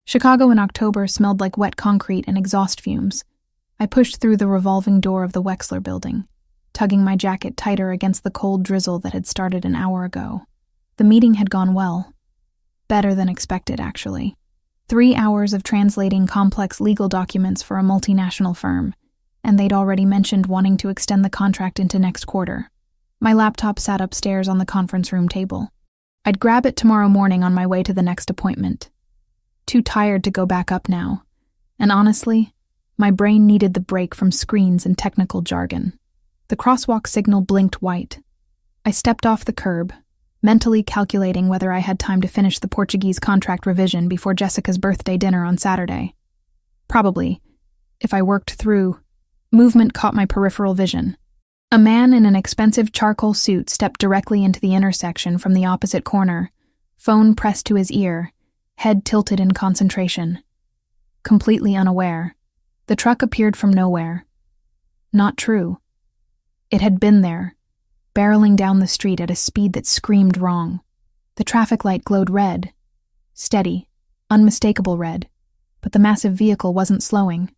Chicago in October smelled like wet concrete and exhaust fumes. I pushed through the revolving door of the Wexler building, tugging my jacket tighter against the cold drizzle that had started an hour ago. The meeting had gone well. Better than expected, actually. 3 hours of translating complex legal documents for a multinational firm, and they'd already mentioned wanting to extend the contract into next quarter. My laptop sat upstairs on the conference room table. I'd grab it tomorrow morning on my way to the next appointment. Too tired to go back up now, and honestly, my brain needed the break from screens and technical jargon. The crosswalk signal blinked white. I stepped off the curb, mentally calculating whether I had time to finish the Portuguese contract revision before Jessica's birthday dinner on Saturday. Probably, if I worked through. Movement caught my peripheral vision. A man in an expensive charcoal suit stepped directly into the intersection from the opposite corner, phone pressed to his ear, head tilted in concentration. Completely unaware, the truck appeared from nowhere. Not true. It had been there, barreling down the street at a speed that screamed wrong. The traffic light glowed red. Steady, unmistakable red, but the massive vehicle wasn't slowing.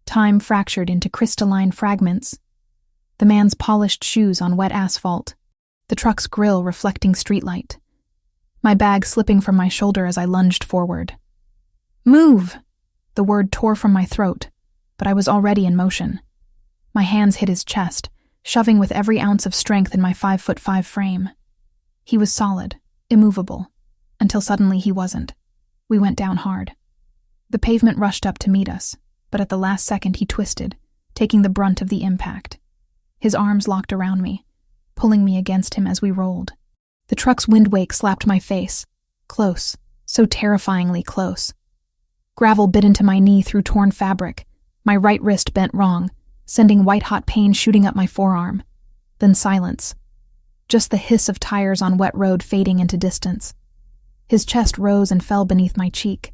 Time fractured into crystalline fragments. The man's polished shoes on wet asphalt, the truck's grille reflecting streetlight. My bag slipping from my shoulder as I lunged forward. "Move!" The word tore from my throat, but I was already in motion. My hands hit his chest, shoving with every ounce of strength in my 5'5" frame. He was solid, immovable, until suddenly he wasn't. We went down hard. The pavement rushed up to meet us, but at the last second he twisted, taking the brunt of the impact. His arms locked around me, pulling me against him as we rolled. The truck's windwake slapped my face, close, so terrifyingly close. Gravel bit into my knee through torn fabric, my right wrist bent wrong, sending white-hot pain shooting up my forearm. Then silence. Just the hiss of tires on wet road fading into distance. His chest rose and fell beneath my cheek.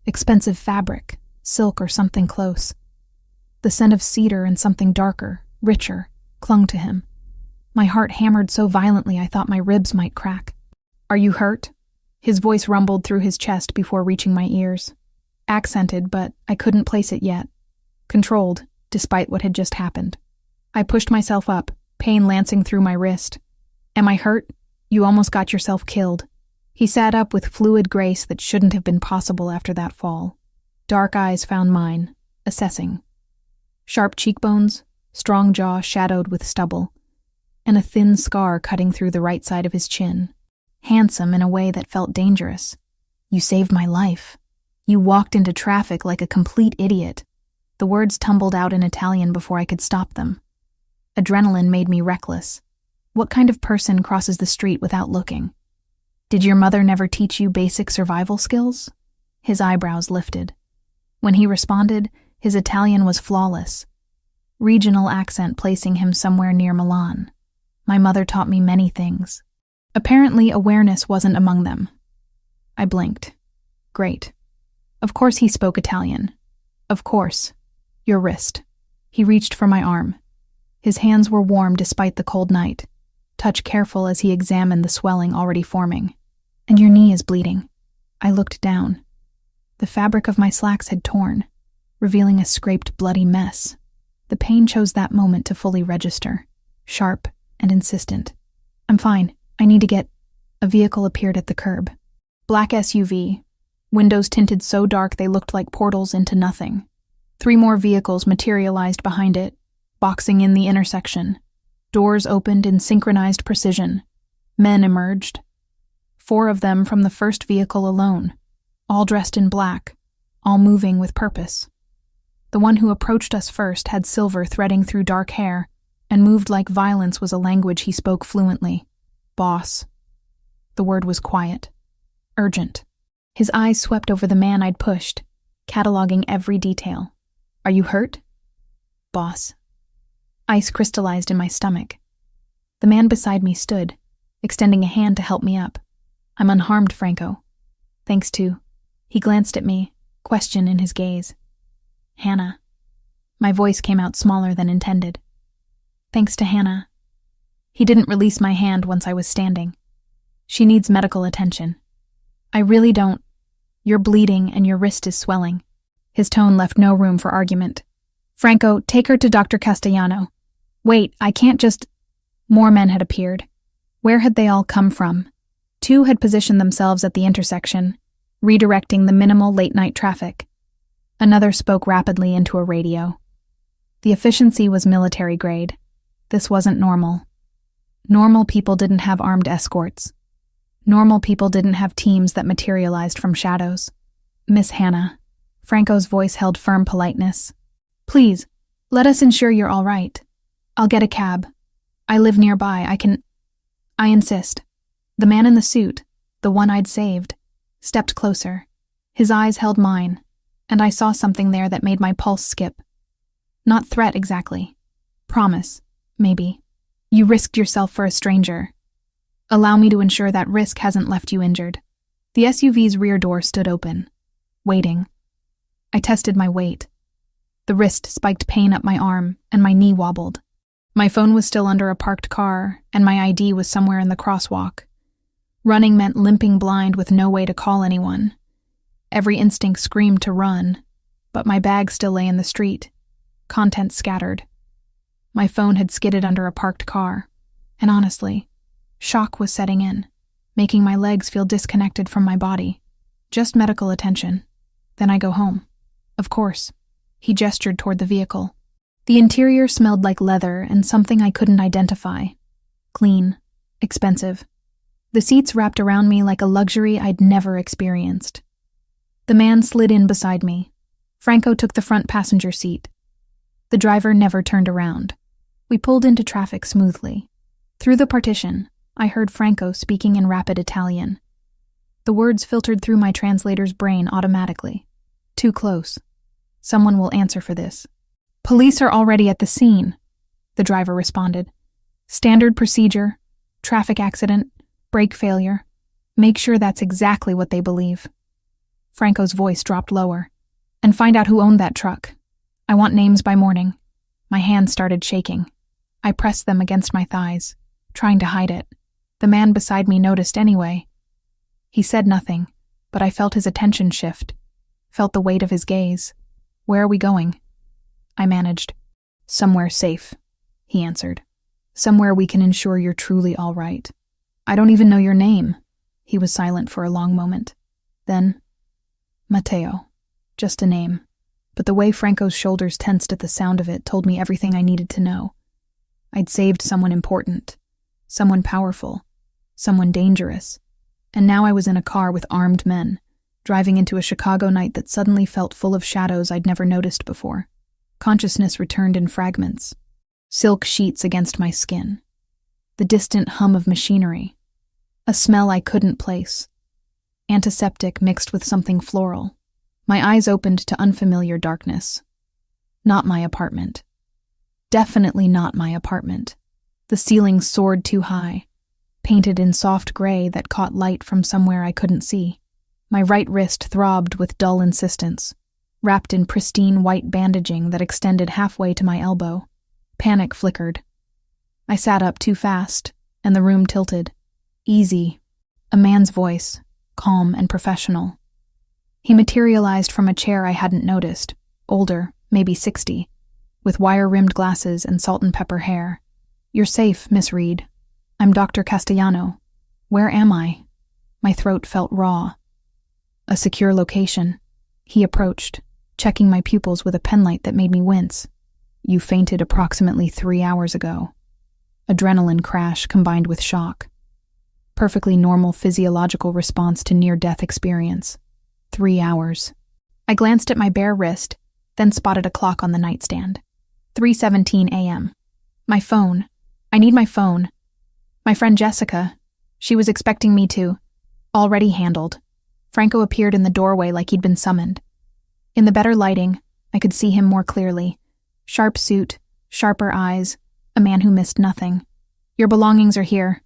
Expensive fabric, silk or something close. The scent of cedar and something darker, richer, clung to him. My heart hammered so violently I thought my ribs might crack. "Are you hurt?" His voice rumbled through his chest before reaching my ears. Accented, but I couldn't place it yet. Controlled, despite what had just happened. I pushed myself up, pain lancing through my wrist. "Am I hurt? You almost got yourself killed." He sat up with fluid grace that shouldn't have been possible after that fall. Dark eyes found mine, assessing. Sharp cheekbones, strong jaw shadowed with stubble, and a thin scar cutting through the right side of his chin. Handsome in a way that felt dangerous. "You saved my life. You walked into traffic like a complete idiot." The words tumbled out in Italian before I could stop them. Adrenaline made me reckless. What kind of person crosses the street without looking? "Did your mother never teach you basic survival skills?" His eyebrows lifted. When he responded, his Italian was flawless. Regional accent placing him somewhere near Milan. My mother taught me many things. Apparently, awareness wasn't among them. I blinked. Great. Of course he spoke Italian. Of course. "Your wrist." He reached for my arm. His hands were warm despite the cold night, touch careful as he examined the swelling already forming. "And your knee is bleeding." I looked down. The fabric of my slacks had torn, revealing a scraped, bloody mess. The pain chose that moment to fully register, sharp and insistent. "I'm fine. I need to get—" A vehicle appeared at the curb. Black SUV, windows tinted so dark they looked like portals into nothing. 3 more vehicles materialized behind it, boxing in the intersection. Doors opened in synchronized precision. Men emerged. 4 of them from the first vehicle alone, all dressed in black, all moving with purpose. The one who approached us first had silver threading through dark hair, and moved like violence was a language he spoke fluently. "Boss." The word was quiet. Urgent. His eyes swept over the man I'd pushed, cataloging every detail. "Are you hurt?" "Boss." Ice crystallized in my stomach. The man beside me stood, extending a hand to help me up. "I'm unharmed, Franco." "Thanks to—" He glanced at me, question in his gaze. "Hannah." My voice came out smaller than intended. "Thanks to Hannah." He didn't release my hand once I was standing. "She needs medical attention." "I really don't—" You're bleeding and your wrist is swelling." His tone left no room for argument. "Franco, take her to Dr. Castellano." "Wait, I can't just—" More men had appeared. Where had they all come from? 2 had positioned themselves at the intersection, redirecting the minimal late-night traffic. Another spoke rapidly into a radio. The efficiency was military grade. This wasn't normal. Normal people didn't have armed escorts. Normal people didn't have teams that materialized from shadows. "Miss Hannah," Franco's voice held firm politeness. "Please, let us ensure you're all right. I'll get a cab. I live nearby. I insist." The man in the suit, the one I'd saved, stepped closer. His eyes held mine, and I saw something there that made my pulse skip. Not threat exactly. Promise, maybe. "You risked yourself for a stranger. Allow me to ensure that risk hasn't left you injured." The SUV's rear door stood open, waiting. I tested my weight. The wrist spiked pain up my arm, and my knee wobbled. My phone was still under a parked car, and my ID was somewhere in the crosswalk. Running meant limping blind with no way to call anyone. Every instinct screamed to run, but my bag still lay in the street, contents scattered. My phone had skidded under a parked car, and honestly, shock was setting in, making my legs feel disconnected from my body. Just medical attention. Then I go home. Of course. He gestured toward the vehicle. The interior smelled like leather and something I couldn't identify. Clean. Expensive. The seats wrapped around me like a luxury I'd never experienced. The man slid in beside me. Franco took the front passenger seat. The driver never turned around. We pulled into traffic smoothly. Through the partition, I heard Franco speaking in rapid Italian. The words filtered through my translator's brain automatically. "Too close. Someone will answer for this." "Police are already at the scene," the driver responded. "Standard procedure, traffic accident, brake failure. Make sure that's exactly what they believe." Franco's voice dropped lower. "And find out who owned that truck. I want names by morning." My hands started shaking. I pressed them against my thighs, trying to hide it. The man beside me noticed anyway. He said nothing, but I felt his attention shift, felt the weight of his gaze. "Where are we going?" I managed. "Somewhere safe," he answered. "Somewhere we can ensure you're truly all right." "I don't even know your name." He was silent for a long moment. Then, "Matteo. Just a name." But the way Franco's shoulders tensed at the sound of it told me everything I needed to know. I'd saved someone important, someone powerful, someone dangerous, and now I was in a car with armed men, driving into a Chicago night that suddenly felt full of shadows I'd never noticed before. Consciousness returned in fragments, silk sheets against my skin, the distant hum of machinery, a smell I couldn't place, antiseptic mixed with something floral. My eyes opened to unfamiliar darkness. Not my apartment. Definitely not my apartment. The ceiling soared too high, painted in soft gray that caught light from somewhere I couldn't see. My right wrist throbbed with dull insistence, wrapped in pristine white bandaging that extended halfway to my elbow. Panic flickered. I sat up too fast, and the room tilted. "Easy." A man's voice, calm and professional. He materialized from a chair I hadn't noticed, older, maybe 60, with wire-rimmed glasses and salt and pepper hair. "You're safe, Miss Reed. I'm Dr. Castellano. Where am I?" My throat felt raw. "A secure location." He approached, checking my pupils with a penlight that made me wince. "You fainted approximately 3 hours ago." Adrenaline crash combined with shock. Perfectly normal physiological response to near-death experience. 3 hours. I glanced at my bare wrist, then spotted a clock on the nightstand. 3:17 a.m. My phone. I need my phone. My friend Jessica. She was expecting me to. Already handled. Franco appeared in the doorway like he'd been summoned. In the better lighting, I could see him more clearly. Sharp suit, sharper eyes, a man who missed nothing. "Your belongings are here.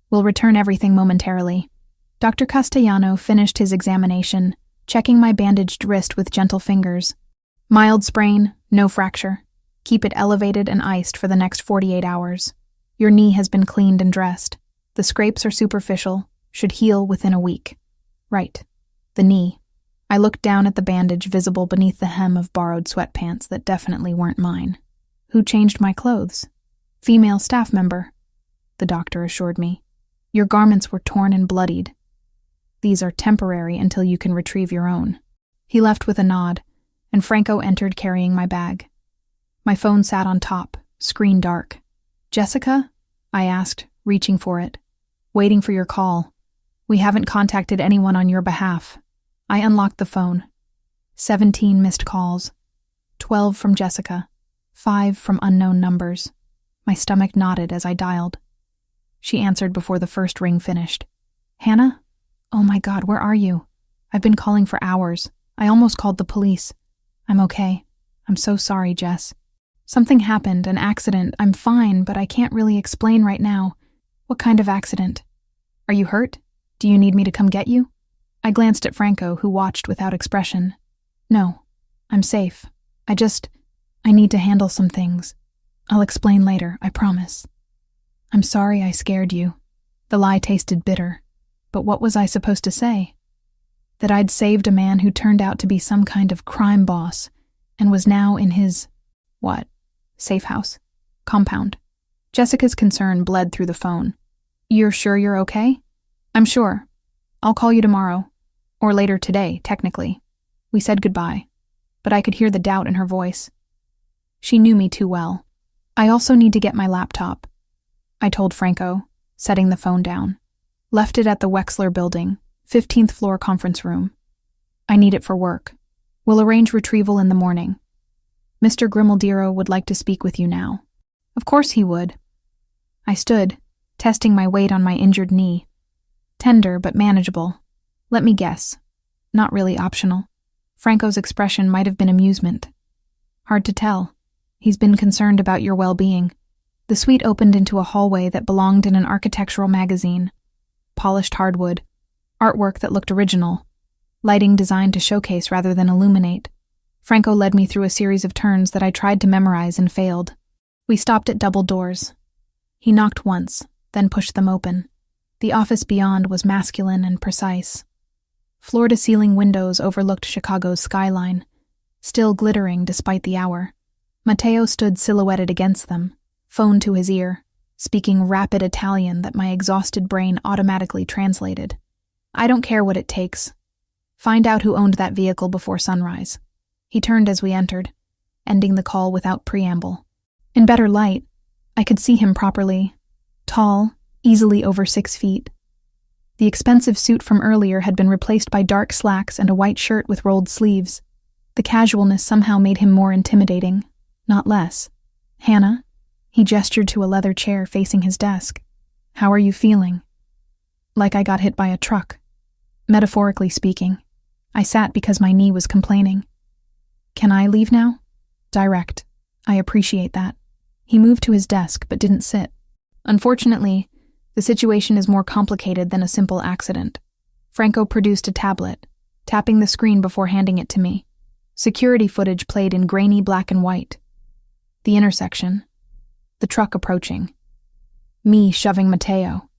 We'll return everything momentarily." Dr. Castellano finished his examination, checking my bandaged wrist with gentle fingers. "Mild sprain, no fracture. Keep it elevated and iced for the next 48 hours. Your knee has been cleaned and dressed. The scrapes are superficial, should heal within a week." Right. The knee. I looked down at the bandage visible beneath the hem of borrowed sweatpants that definitely weren't mine. Who changed my clothes? Female staff member, the doctor assured me. Your garments were torn and bloodied. These are temporary until you can retrieve your own. He left with a nod, and Franco entered carrying my bag. My phone sat on top, screen dark. Jessica? I asked, reaching for it. Waiting for your call. We haven't contacted anyone on your behalf. I unlocked the phone. 17 missed calls. 12 from Jessica. 5 from unknown numbers. My stomach knotted as I dialed. She answered before the first ring finished. Hannah? Oh my God, where are you? I've been calling for hours. I almost called the police. I'm okay. I'm so sorry, Jess. Something happened, an accident. I'm fine, but I can't really explain right now. What kind of accident? Are you hurt? Do you need me to come get you? I glanced at Franco, who watched without expression. No, I'm safe. I need to handle some things. I'll explain later, I promise. I'm sorry I scared you. The lie tasted bitter. But what was I supposed to say? That I'd saved a man who turned out to be some kind of crime boss and was now in his, what? Safe house? Compound. Jessica's concern bled through the phone. You're sure you're okay? I'm sure. I'll call you tomorrow. Or later today, technically. We said goodbye. But I could hear the doubt in her voice. She knew me too well. I also need to get my laptop, I told Franco, setting the phone down. Left it at the Wexler building, 15th floor conference room. I need it for work. We'll arrange retrieval in the morning. Mr. Grimaldiro would like to speak with you now. Of course he would. I stood, testing my weight on my injured knee. Tender but manageable. Let me guess. Not really optional. Franco's expression might have been amusement. Hard to tell. He's been concerned about your well-being. The suite opened into a hallway that belonged in an architectural magazine. Polished hardwood. Artwork that looked original. Lighting designed to showcase rather than illuminate. Franco led me through a series of turns that I tried to memorize and failed. We stopped at double doors. He knocked once, then pushed them open. The office beyond was masculine and precise. Floor-to-ceiling windows overlooked Chicago's skyline, still glittering despite the hour. Matteo stood silhouetted against them, phone to his ear, speaking rapid Italian that my exhausted brain automatically translated. I don't care what it takes. Find out who owned that vehicle before sunrise. He turned as we entered, ending the call without preamble. In better light, I could see him properly. Tall, easily over 6 feet. The expensive suit from earlier had been replaced by dark slacks and a white shirt with rolled sleeves. The casualness somehow made him more intimidating, not less. Hannah? He gestured to a leather chair facing his desk. How are you feeling? Like I got hit by a truck. Metaphorically speaking. I sat because my knee was complaining. Can I leave now? Direct. I appreciate that. He moved to his desk but didn't sit. Unfortunately, the situation is more complicated than a simple accident. Franco produced a tablet, tapping the screen before handing it to me. Security footage played in grainy black and white. The intersection. The truck approaching. Me shoving Matteo.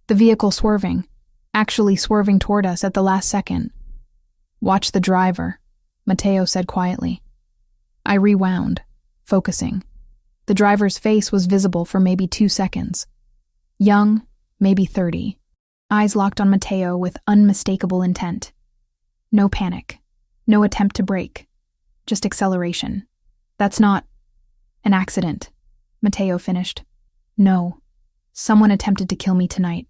The vehicle swerving, actually swerving toward us at the last second. Watch the driver, Matteo said quietly. I rewound, focusing. The driver's face was visible for maybe 2 seconds. Young, maybe 30. Eyes locked on Matteo with unmistakable intent. No panic. No attempt to brake. Just acceleration. That's not an accident, Matteo finished. No. Someone attempted to kill me tonight.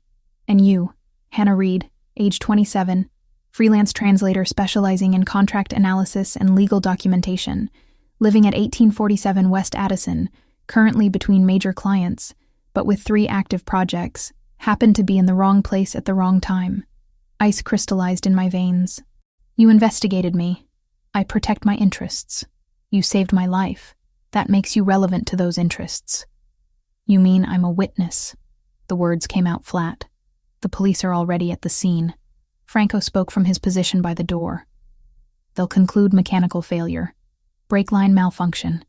And you, Hannah Reed, age 27, freelance translator specializing in contract analysis and legal documentation, living at 1847 West Addison, currently between major clients, but with 3 active projects, happened to be in the wrong place at the wrong time. Ice crystallized in my veins. You investigated me. I protect my interests. You saved my life. That makes you relevant to those interests. You mean I'm a witness? The words came out flat. The police are already at the scene. Franco spoke from his position by the door. They'll conclude mechanical failure. Brake line malfunction.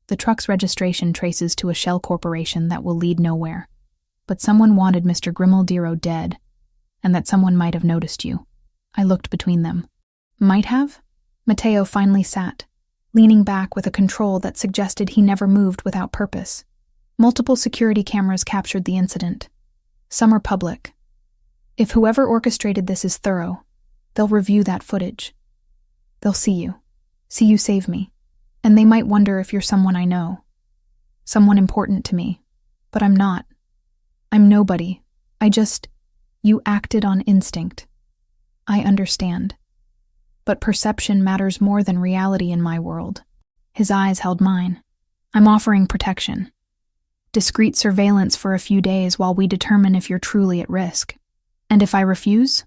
The truck's registration traces to a shell corporation that will lead nowhere. But someone wanted Mr. Grimaldiro dead, and that someone might have noticed you. I looked between them. Might have? Matteo finally sat, leaning back with a control that suggested he never moved without purpose. Multiple security cameras captured the incident. Some are public. If whoever orchestrated this is thorough, they'll review that footage. They'll see you save me, and they might wonder if you're someone I know. Someone important to me, but I'm not. I'm nobody. You acted on instinct. I understand. But perception matters more than reality in my world. His eyes held mine. I'm offering protection. Discreet surveillance for a few days while we determine if you're truly at risk. And if I refuse,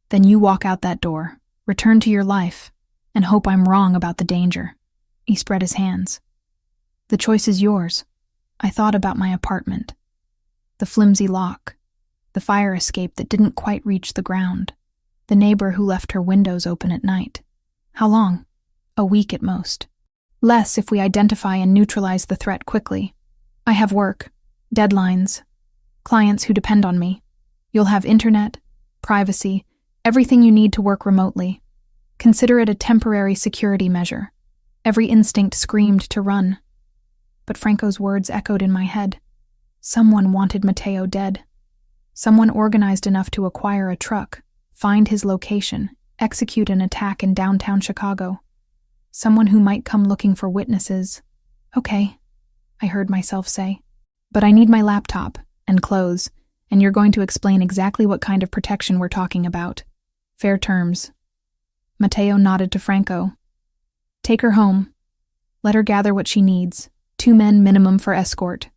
then you walk out that door, return to your life, and hope I'm wrong about the danger. He spread his hands. The choice is yours. I thought about my apartment. The flimsy lock. The fire escape that didn't quite reach the ground. The neighbor who left her windows open at night. How long? A week at most. Less if we identify and neutralize the threat quickly. I have work, deadlines, clients who depend on me. You'll have internet, privacy, everything you need to work remotely. Consider it a temporary security measure. Every instinct screamed to run. But Franco's words echoed in my head. Someone wanted Matteo dead. Someone organized enough to acquire a truck, find his location, execute an attack in downtown Chicago. Someone who might come looking for witnesses. Okay, I heard myself say. But I need my laptop and clothes, and you're going to explain exactly what kind of protection we're talking about. Fair terms. Matteo nodded to Franco. Take her home. Let her gather what she needs. 2 men minimum for escort.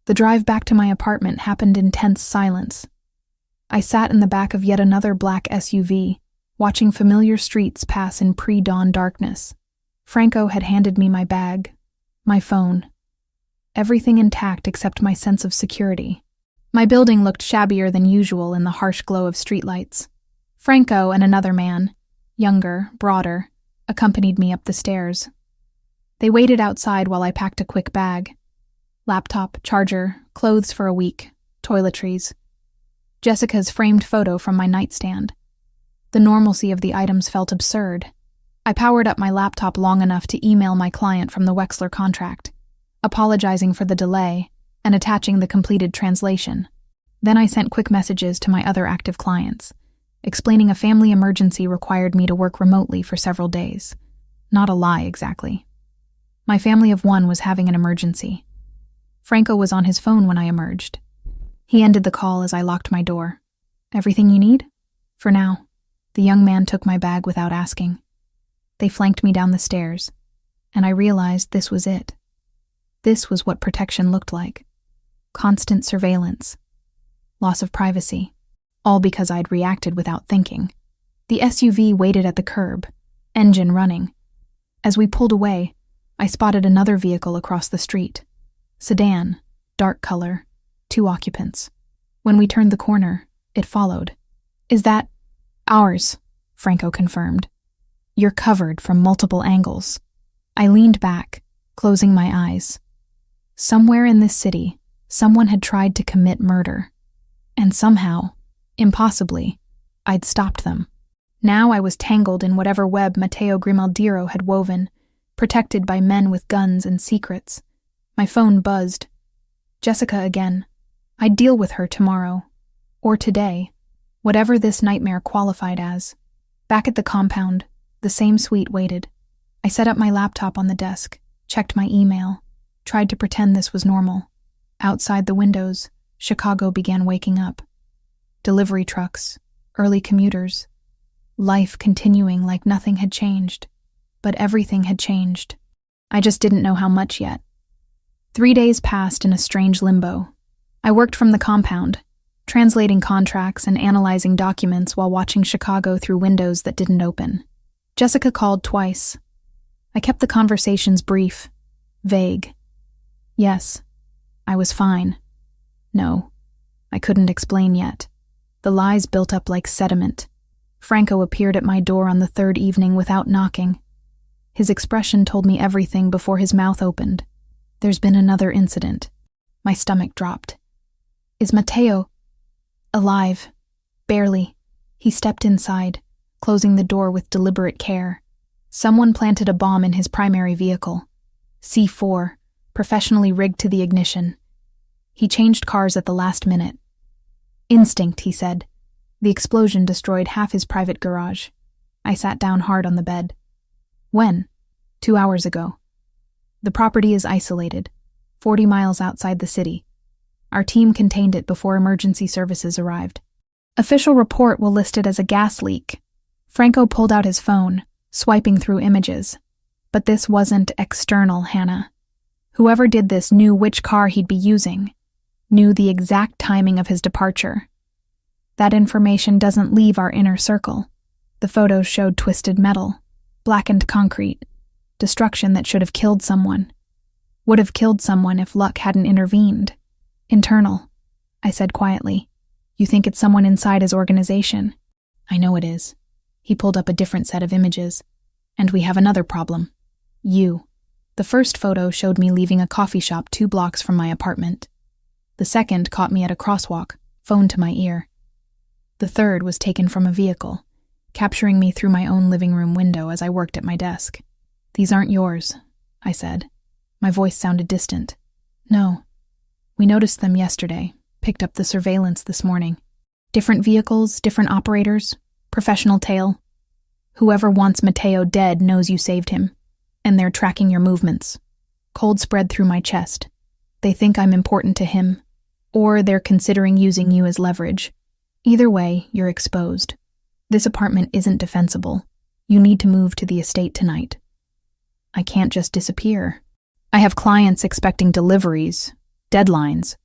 The drive back to my apartment happened in tense silence. I sat in the back of yet another black SUV, watching familiar streets pass in pre-dawn darkness. Franco had handed me my bag, my phone. Everything intact except my sense of security. My building looked shabbier than usual in the harsh glow of streetlights. Franco and another man, younger, broader, accompanied me up the stairs. They waited outside while I packed a quick bag. Laptop, charger, clothes for a week, toiletries. Jessica's framed photo from my nightstand. The normalcy of the items felt absurd. I powered up my laptop long enough to email my client from the Wexler contract, apologizing for the delay and attaching the completed translation. Then I sent quick messages to my other active clients, explaining a family emergency required me to work remotely for several days. Not a lie, exactly. My family of 1 was having an emergency. Franco was on his phone when I emerged. He ended the call as I locked my door. Everything you need? For now. The young man took my bag without asking. They flanked me down the stairs, and I realized this was it. This was what protection looked like. Constant surveillance. Loss of privacy. All because I'd reacted without thinking. The SUV waited at the curb, engine running. As we pulled away, I spotted another vehicle across the street. Sedan, dark color, 2 occupants. When we turned the corner, it followed. Is that ours? Franco confirmed. You're covered from multiple angles. I leaned back, closing my eyes. Somewhere in this city, someone had tried to commit murder. And somehow, impossibly, I'd stopped them. Now I was tangled in whatever web Matteo Grimaldiro had woven, protected by men with guns and secrets. My phone buzzed. Jessica again. I'd deal with her tomorrow. Or today. Whatever this nightmare qualified as. Back at the compound, the same suite waited. I set up my laptop on the desk, checked my email, tried to pretend this was normal. Outside the windows, Chicago began waking up. Delivery trucks, early commuters. Life continuing like nothing had changed. But everything had changed. I just didn't know how much yet. 3 days passed in a strange limbo. I worked from the compound, translating contracts and analyzing documents while watching Chicago through windows that didn't open. Jessica called twice. I kept the conversations brief, vague. Yes, I was fine. No, I couldn't explain yet. The lies built up like sediment. Franco appeared at my door on the 3rd evening without knocking. His expression told me everything before his mouth opened. There's been another incident. My stomach dropped. Is Matteo alive? Barely. He stepped inside, closing the door with deliberate care. Someone planted a bomb in his primary vehicle. C4, professionally rigged to the ignition. He changed cars at the last minute. Instinct, he said. The explosion destroyed half his private garage. I sat down hard on the bed. When? 2 hours ago. The property is isolated, 40 miles outside the city. Our team contained it before emergency services arrived. Official report will list it as a gas leak. Franco pulled out his phone, swiping through images. But this wasn't external, Hannah. Whoever did this knew which car he'd be using, knew the exact timing of his departure. That information doesn't leave our inner circle. The photos showed twisted metal, blackened concrete, destruction that should have killed someone. Would have killed someone if luck hadn't intervened. Internal, I said quietly. You think it's someone inside his organization? I know it is. He pulled up a different set of images. And we have another problem. You. The first photo showed me leaving a coffee shop 2 blocks from my apartment. The second caught me at a crosswalk, phone to my ear. The third was taken from a vehicle, capturing me through my own living room window as I worked at my desk. These aren't yours, I said. My voice sounded distant. No. We noticed them yesterday, picked up the surveillance this morning. Different vehicles, different operators, professional tale. Whoever wants Mateo dead knows you saved him, and they're tracking your movements. Cold spread through my chest. They think I'm important to him, or they're considering using you as leverage. Either way, you're exposed. This apartment isn't defensible. You need to move to the estate tonight. I can't just disappear. I have clients expecting deliveries, deadlines.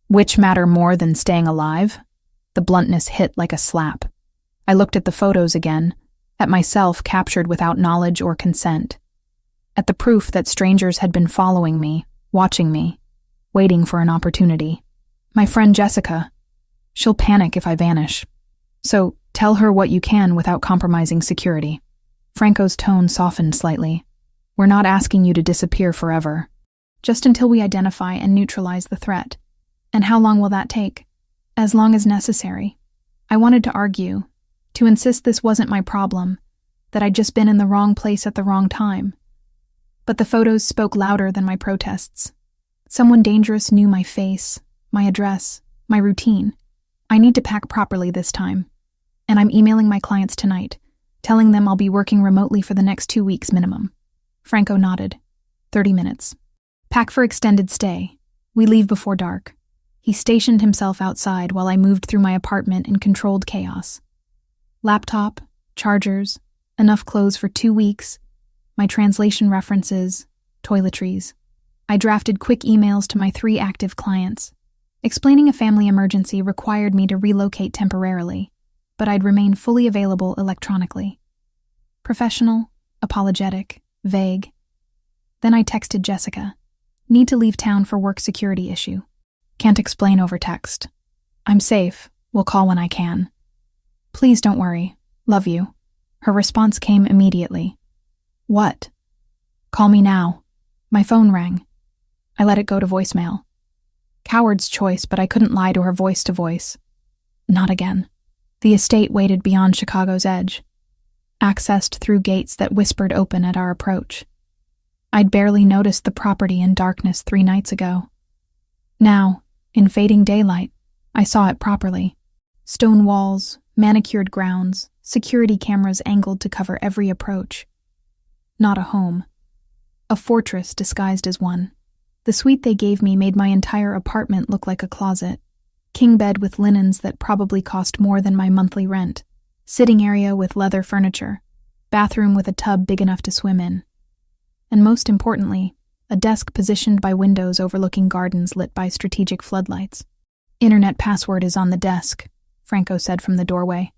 Which matter more than staying alive? The bluntness hit like a slap. I looked at the photos again, at myself captured without knowledge or consent, at the proof that strangers had been following me, watching me, waiting for an opportunity. My friend Jessica, she'll panic if I vanish. So tell her what you can without compromising security. Franco's tone softened slightly. We're not asking you to disappear forever, just until we identify and neutralize the threat. And how long will that take? As long as necessary. I wanted to argue, to insist this wasn't my problem, that I'd just been in the wrong place at the wrong time. But the photos spoke louder than my protests. Someone dangerous knew my face, my address, my routine. I need to pack properly this time. And I'm emailing my clients tonight, telling them I'll be working remotely for the next 2 weeks minimum. Franco nodded. 30 minutes. Pack for extended stay. We leave before dark. He stationed himself outside while I moved through my apartment in controlled chaos. Laptop, chargers, enough clothes for 2 weeks, my translation references, toiletries. I drafted quick emails to my 3 active clients. Explaining a family emergency required me to relocate temporarily, but I'd remain fully available electronically. Professional, apologetic, vague. Then I texted Jessica. Need to leave town for work security issue. Can't explain over text. I'm safe. Will call when I can. Please don't worry. Love you. Her response came immediately. What? Call me now. My phone rang. I let it go to voicemail. Coward's choice, but I couldn't lie to her voice to voice. Not again. The estate waited beyond Chicago's edge, accessed through gates that whispered open at our approach. I'd barely noticed the property in darkness 3 nights ago. Now, in fading daylight, I saw it properly. Stone walls, manicured grounds, security cameras angled to cover every approach. Not a home. A fortress disguised as one. The suite they gave me made my entire apartment look like a closet. King bed with linens that probably cost more than my monthly rent. Sitting area with leather furniture. Bathroom with a tub big enough to swim in. And most importantly, a desk positioned by windows overlooking gardens lit by strategic floodlights. Internet password is on the desk, Franco said from the doorway.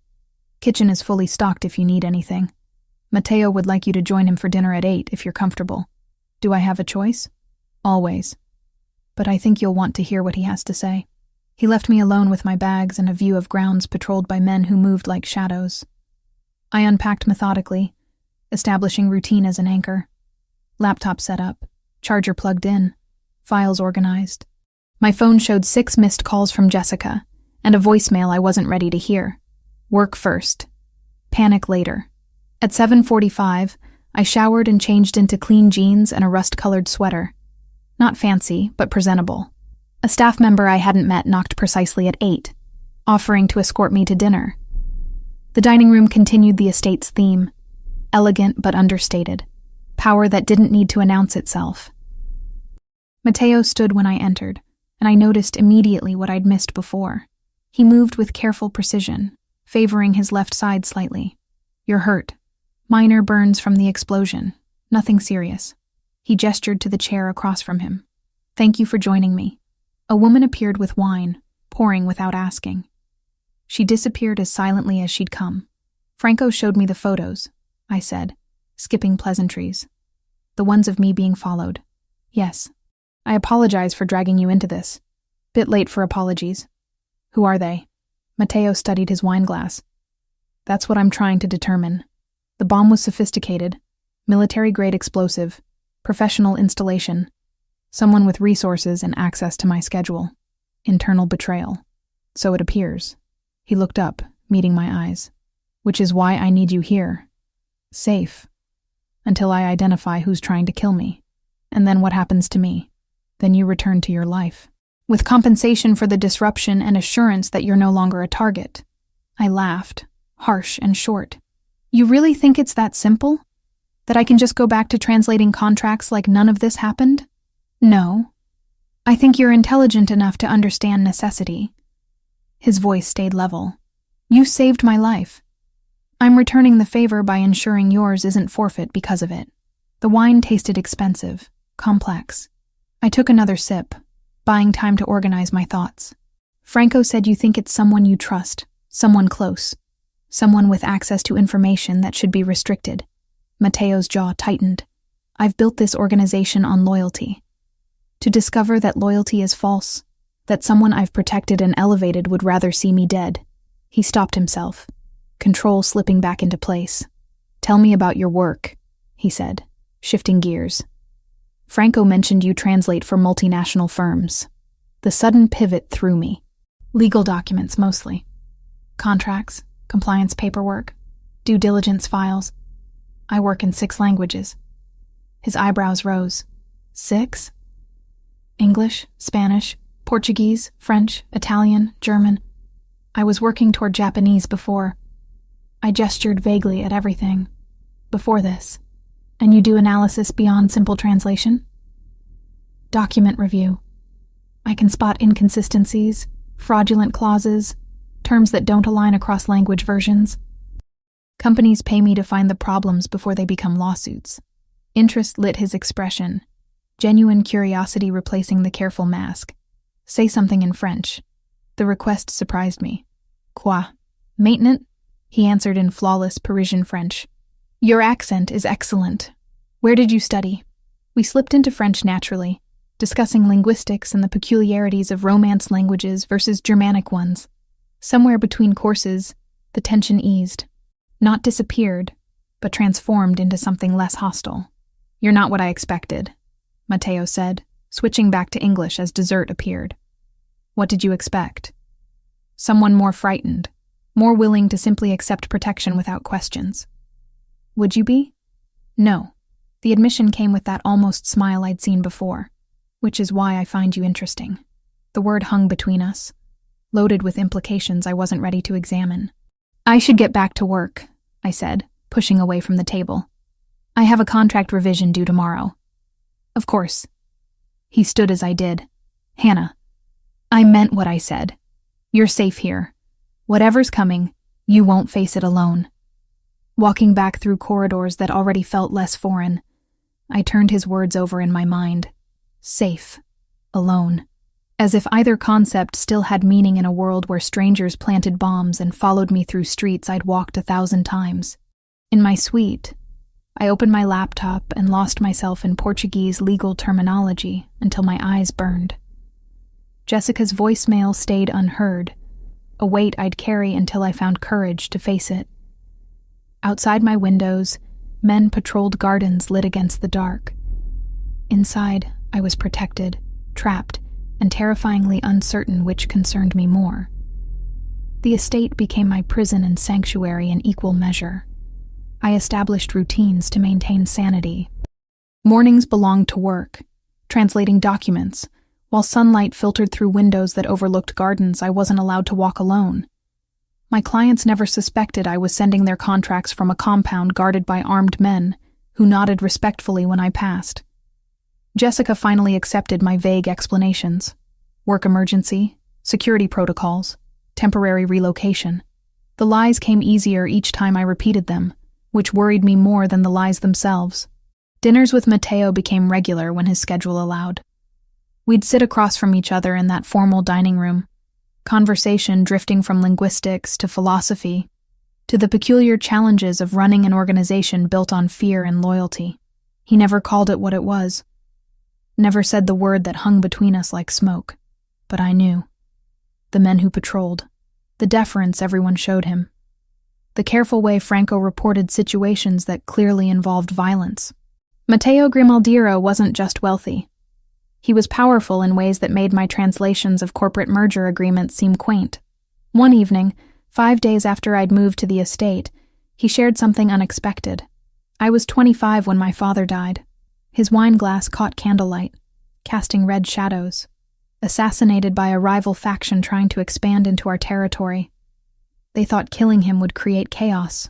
Kitchen is fully stocked if you need anything. Mateo would like you to join him for dinner at 8 if you're comfortable. Do I have a choice? Always. But I think you'll want to hear what he has to say. He left me alone with my bags and a view of grounds patrolled by men who moved like shadows. I unpacked methodically, establishing routine as an anchor. Laptop set up, charger plugged in, files organized. My phone showed 6 missed calls from Jessica, and a voicemail I wasn't ready to hear. Work first. Panic later. At 7:45, I showered and changed into clean jeans and a rust-colored sweater. Not fancy, but presentable. A staff member I hadn't met knocked precisely at 8, offering to escort me to dinner. The dining room continued the estate's theme, elegant but understated, power that didn't need to announce itself. Mateo stood when I entered, and I noticed immediately what I'd missed before. He moved with careful precision, favoring his left side slightly. "You're hurt. Minor burns from the explosion. Nothing serious." He gestured to the chair across from him. "Thank you for joining me." A woman appeared with wine, pouring without asking. She disappeared as silently as she'd come. "Franco showed me the photos," I said, skipping pleasantries. "The ones of me being followed." "Yes. I apologize for dragging you into this. Bit late for apologies." "Who are they?" Mateo studied his wine glass. "That's what I'm trying to determine. The bomb was sophisticated, military-grade explosive, professional installation, someone with resources and access to my schedule. Internal betrayal. So it appears." He looked up, meeting my eyes. "Which is why I need you here. Safe. Until I identify who's trying to kill me. And then what happens to me? Then you return to your life. With compensation for the disruption and assurance that you're no longer a target." I laughed, harsh and short. "You really think it's that simple? That I can just go back to translating contracts like none of this happened?" "No. I think you're intelligent enough to understand necessity." His voice stayed level. "You saved my life. I'm returning the favor by ensuring yours isn't forfeit because of it." The wine tasted expensive, complex. I took another sip, buying time to organize my thoughts. "Franco said you think it's someone you trust, someone close, someone with access to information that should be restricted." Mateo's jaw tightened. "I've built this organization on loyalty. To discover that loyalty is false, that someone I've protected and elevated would rather see me dead." He stopped himself, control slipping back into place. "Tell me about your work," he said, shifting gears. "Franco mentioned you translate for multinational firms." The sudden pivot threw me. "Legal documents, mostly. Contracts, compliance paperwork, due diligence files. I work in 6 languages." His eyebrows rose. 6? English, Spanish, Portuguese, French, Italian, German. I was working toward Japanese before. I gestured vaguely at everything. "Before this. And you do analysis beyond simple translation?" "Document review. I can spot inconsistencies, fraudulent clauses, terms that don't align across language versions. Companies pay me to find the problems before they become lawsuits." Interest lit his expression, genuine curiosity replacing the careful mask. "Say something in French." The request surprised me. "Quoi? Maintenant?" He answered in flawless Parisian French. "Your accent is excellent. Where did you study?" We slipped into French naturally, discussing linguistics and the peculiarities of Romance languages versus Germanic ones. Somewhere between courses, the tension eased. Not disappeared, but transformed into something less hostile. "You're not what I expected," Mateo said, switching back to English as dessert appeared. "What did you expect?" "Someone more frightened, more willing to simply accept protection without questions." "Would you be?" "No." The admission came with that almost smile I'd seen before. "Which is why I find you interesting." The word hung between us, loaded with implications I wasn't ready to examine. "I should get back to work," I said, pushing away from the table. "I have a contract revision due tomorrow." "Of course." He stood as I did. "Hannah, I meant what I said. You're safe here. Whatever's coming, you won't face it alone." Walking back through corridors that already felt less foreign, I turned his words over in my mind. Safe. Alone. As if either concept still had meaning in a world where strangers planted bombs and followed me through streets I'd walked 1,000 times. In my suite, I opened my laptop and lost myself in Portuguese legal terminology until my eyes burned. Jessica's voicemail stayed unheard, a weight I'd carry until I found courage to face it. Outside my windows, men patrolled gardens lit against the dark. Inside, I was protected, trapped, and terrifyingly uncertain which concerned me more. The estate became my prison and sanctuary in equal measure. I established routines to maintain sanity. Mornings belonged to work, translating documents. While sunlight filtered through windows that overlooked gardens, I wasn't allowed to walk alone. My clients never suspected I was sending their contracts from a compound guarded by armed men, who nodded respectfully when I passed. Jessica finally accepted my vague explanations. Work emergency, security protocols, temporary relocation. The lies came easier each time I repeated them, which worried me more than the lies themselves. Dinners with Matteo became regular when his schedule allowed. We'd sit across from each other in that formal dining room, conversation drifting from linguistics to philosophy, to the peculiar challenges of running an organization built on fear and loyalty. He never called it what it was, never said the word that hung between us like smoke, but I knew. The men who patrolled, the deference everyone showed him, the careful way Franco reported situations that clearly involved violence. Matteo Grimaldiro wasn't just wealthy. He was powerful in ways that made my translations of corporate merger agreements seem quaint. One evening, 5 days after I'd moved to the estate, he shared something unexpected. I was 25 when my father died. His wine glass caught candlelight, casting red shadows. Assassinated by a rival faction trying to expand into our territory. They thought killing him would create chaos,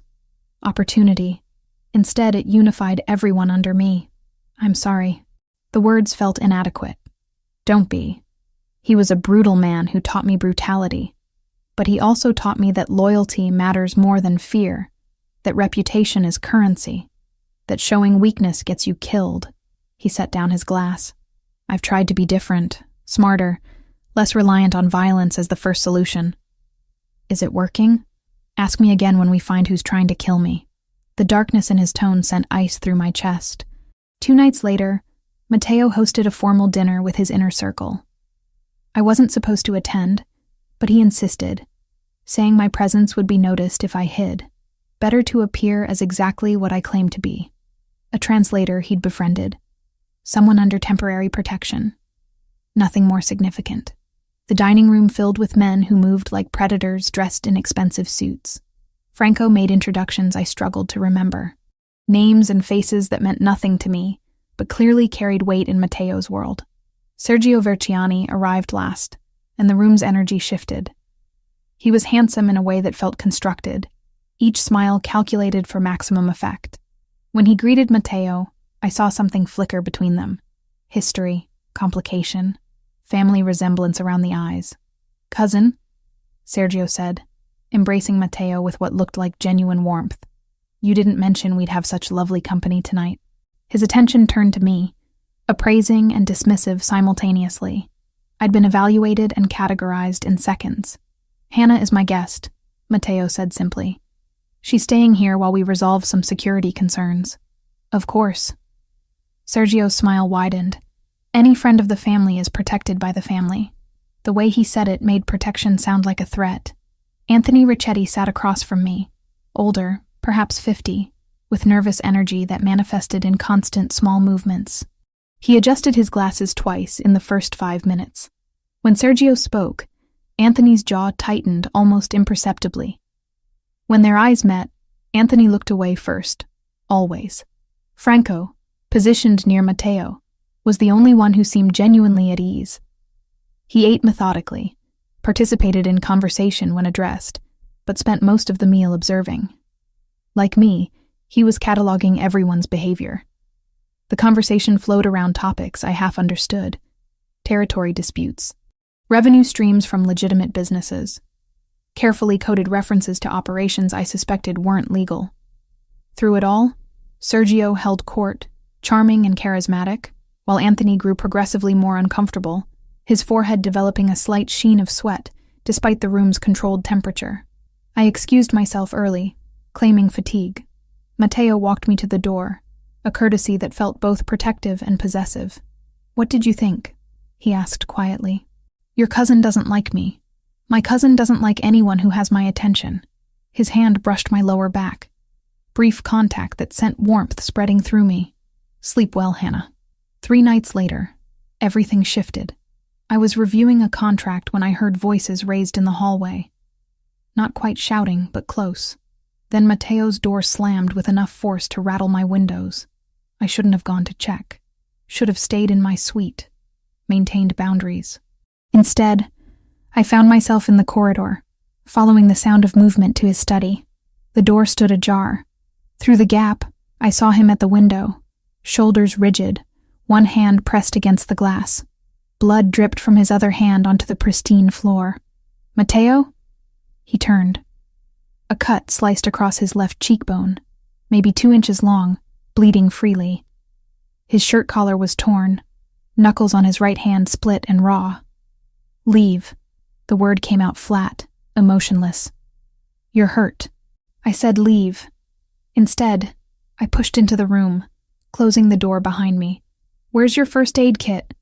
opportunity. Instead, it unified everyone under me. I'm sorry. The words felt inadequate. Don't be. He was a brutal man who taught me brutality. But he also taught me that loyalty matters more than fear, that reputation is currency, that showing weakness gets you killed. He set down his glass. I've tried to be different, smarter, less reliant on violence as the first solution. Is it working? Ask me again when we find who's trying to kill me. The darkness in his tone sent ice through my chest. 2 nights later, Matteo hosted a formal dinner with his inner circle. I wasn't supposed to attend, but he insisted, saying my presence would be noticed if I hid. Better to appear as exactly what I claimed to be. A translator he'd befriended. Someone under temporary protection. Nothing more significant. The dining room filled with men who moved like predators dressed in expensive suits. Franco made introductions I struggled to remember. Names and faces that meant nothing to me, but clearly carried weight in Matteo's world. Sergio Verciani arrived last, and the room's energy shifted. He was handsome in a way that felt constructed, each smile calculated for maximum effect. When he greeted Matteo, I saw something flicker between them. History, complication, family resemblance around the eyes. Cousin, Sergio said, embracing Matteo with what looked like genuine warmth. You didn't mention we'd have such lovely company tonight. His attention turned to me, appraising and dismissive simultaneously. I'd been evaluated and categorized in seconds. Hannah is my guest, Matteo said simply. She's staying here while we resolve some security concerns. Of course. Sergio's smile widened. Any friend of the family is protected by the family. The way he said it made protection sound like a threat. Anthony Ricchetti sat across from me, older, perhaps 50, with nervous energy that manifested in constant small movements. He adjusted his glasses twice in the first 5 minutes. When Sergio spoke, Anthony's jaw tightened almost imperceptibly. When their eyes met, Anthony looked away first, always. Franco, positioned near Matteo, was the only one who seemed genuinely at ease. He ate methodically, participated in conversation when addressed, but spent most of the meal observing. Like me, he was cataloging everyone's behavior. The conversation flowed around topics I half understood. Territory disputes, revenue streams from legitimate businesses, carefully coded references to operations I suspected weren't legal. Through it all, Sergio held court, charming and charismatic, while Anthony grew progressively more uncomfortable, his forehead developing a slight sheen of sweat, despite the room's controlled temperature. I excused myself early, claiming fatigue. Matteo walked me to the door, a courtesy that felt both protective and possessive. What did you think? He asked quietly. Your cousin doesn't like me. My cousin doesn't like anyone who has my attention. His hand brushed my lower back. Brief contact that sent warmth spreading through me. Sleep well, Hannah. 3 nights later, everything shifted. I was reviewing a contract when I heard voices raised in the hallway. not quite shouting, but close. Then Mateo's door slammed with enough force to rattle my windows. I shouldn't have gone to check. Should have stayed in my suite, maintained boundaries. Instead, I found myself in the corridor, following the sound of movement to his study. The door stood ajar. Through the gap, I saw him at the window, shoulders rigid, one hand pressed against the glass. Blood dripped from his other hand onto the pristine floor. "Mateo?" He turned. A cut sliced across his left cheekbone, maybe 2 inches long, bleeding freely. His shirt collar was torn, knuckles on his right hand split and raw. "Leave." The word came out flat, emotionless. "You're hurt." I said leave. Instead, I pushed into the room, closing the door behind me. "Where's your first aid kit?"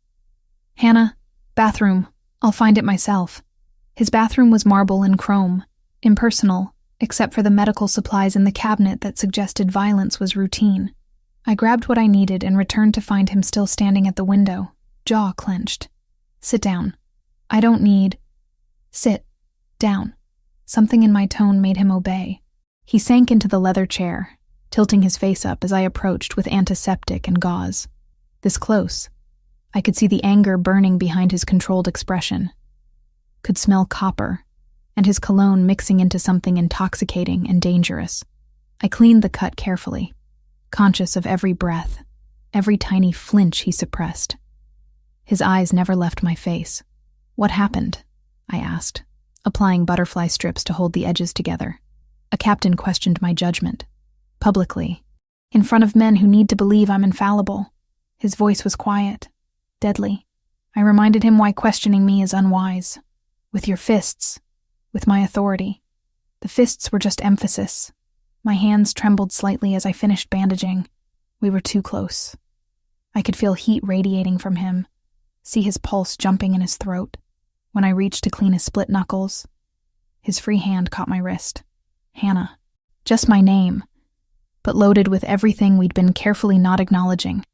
"Hannah, bathroom. I'll find it myself." His bathroom was marble and chrome, impersonal, except for the medical supplies in the cabinet that suggested violence was routine. I grabbed what I needed and returned to find him still standing at the window, jaw clenched. "Sit down." "I don't need—" "Sit. Down." Something in my tone made him obey. He sank into the leather chair, tilting his face up as I approached with antiseptic and gauze. This close, I could see the anger burning behind his controlled expression. Could smell copper, and his cologne mixing into something intoxicating and dangerous. I cleaned the cut carefully, conscious of every breath, every tiny flinch he suppressed. His eyes never left my face. "What happened?" I asked, applying butterfly strips to hold the edges together. A captain questioned my judgment, publicly, in front of men who need to believe I'm infallible. His voice was quiet, deadly. I reminded him why questioning me is unwise. "With your fists, with my authority." The fists were just emphasis. My hands trembled slightly as I finished bandaging. We were too close. I could feel heat radiating from him, see his pulse jumping in his throat. When I reached to clean his split knuckles, his free hand caught my wrist. Hannah. Just my name, but loaded with everything we'd been carefully not acknowledging.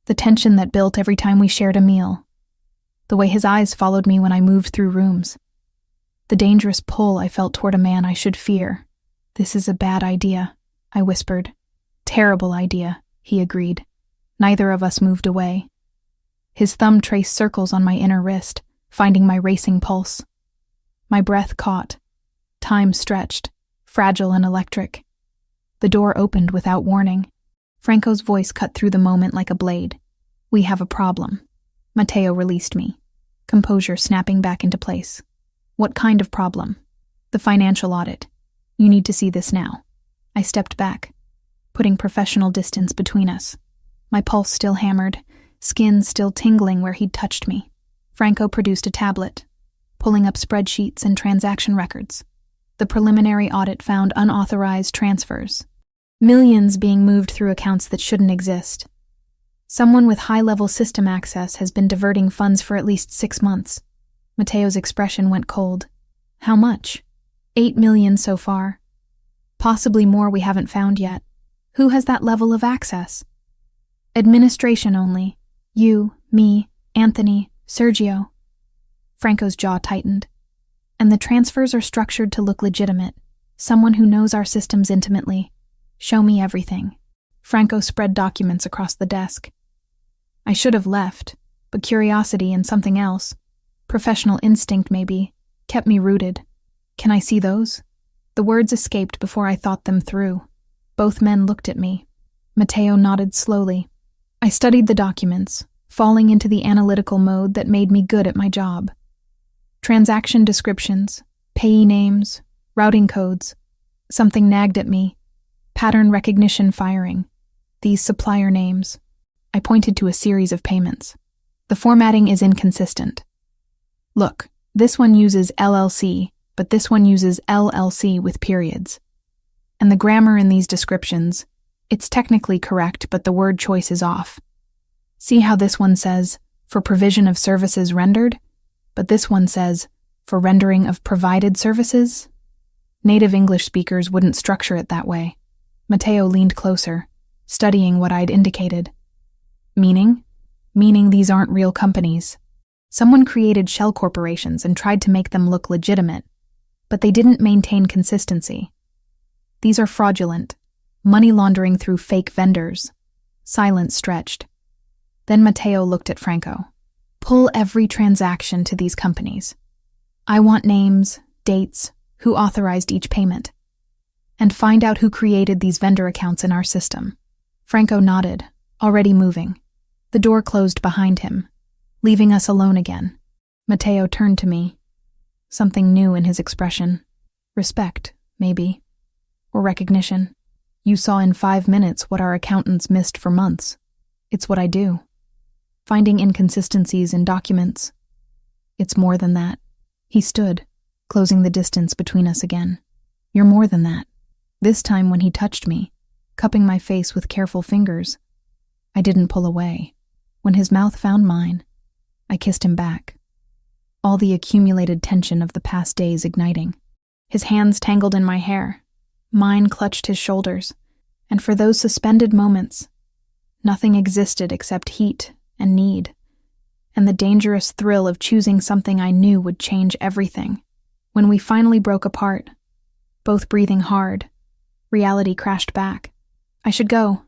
The tension that built every time we shared a meal. The way his eyes followed me when I moved through rooms. The dangerous pull I felt toward a man I should fear. "This is a bad idea," I whispered. "Terrible idea," he agreed. Neither of us moved away. His thumb traced circles on my inner wrist, finding my racing pulse. My breath caught. Time stretched, fragile and electric. The door opened without warning. Franco's voice cut through the moment like a blade. "We have a problem." Mateo released me, composure snapping back into place. "What kind of problem?" "The financial audit. You need to see this now." I stepped back, putting professional distance between us. My pulse still hammered, skin still tingling where he'd touched me. Franco produced a tablet, pulling up spreadsheets and transaction records. The preliminary audit found unauthorized transfers, millions being moved through accounts that shouldn't exist. Someone with high-level system access has been diverting funds for at least 6 months. Mateo's expression went cold. "How much?" 8 million so far. Possibly more we haven't found yet. Who has that level of access? Administration only. You, me, Anthony, Sergio. Franco's jaw tightened. And the transfers are structured to look legitimate. Someone who knows our systems intimately. Show me everything. Franco spread documents across the desk. I should have left, but curiosity and something else, professional instinct maybe, kept me rooted. "Can I see those?" The words escaped before I thought them through. Both men looked at me. Mateo nodded slowly. I studied the documents, falling into the analytical mode that made me good at my job. Transaction descriptions, payee names, routing codes. Something nagged at me. Pattern recognition firing. These supplier names. I pointed to a series of payments. The formatting is inconsistent. Look, this one uses LLC, but this one uses LLC with periods. And the grammar in these descriptions, it's technically correct, but the word choice is off. See how this one says, "for provision of services rendered," but this one says, "for rendering of provided services"? Native English speakers wouldn't structure it that way. Mateo leaned closer, studying what I'd indicated. Meaning? Meaning these aren't real companies. Someone created shell corporations and tried to make them look legitimate. but they didn't maintain consistency. These are fraudulent, money laundering through fake vendors. Silence stretched. Then Matteo looked at Franco. Pull every transaction to these companies. I want names, dates, who authorized each payment, and find out who created these vendor accounts in our system. Franco nodded, already moving. The door closed behind him, leaving us alone again. Matteo turned to me. Something new in his expression. Respect, maybe. Or recognition. You saw in 5 minutes what our accountants missed for months. It's what I do. Finding inconsistencies in documents. It's more than that. He stood, closing the distance between us again. You're more than that. This time when he touched me, cupping my face with careful fingers, I didn't pull away. When his mouth found mine, I kissed him back. All the accumulated tension of the past days igniting. His hands tangled in my hair. Mine clutched his shoulders. And for those suspended moments, nothing existed except heat and need, and the dangerous thrill of choosing something I knew would change everything. When we finally broke apart, both breathing hard, reality crashed back. I should go,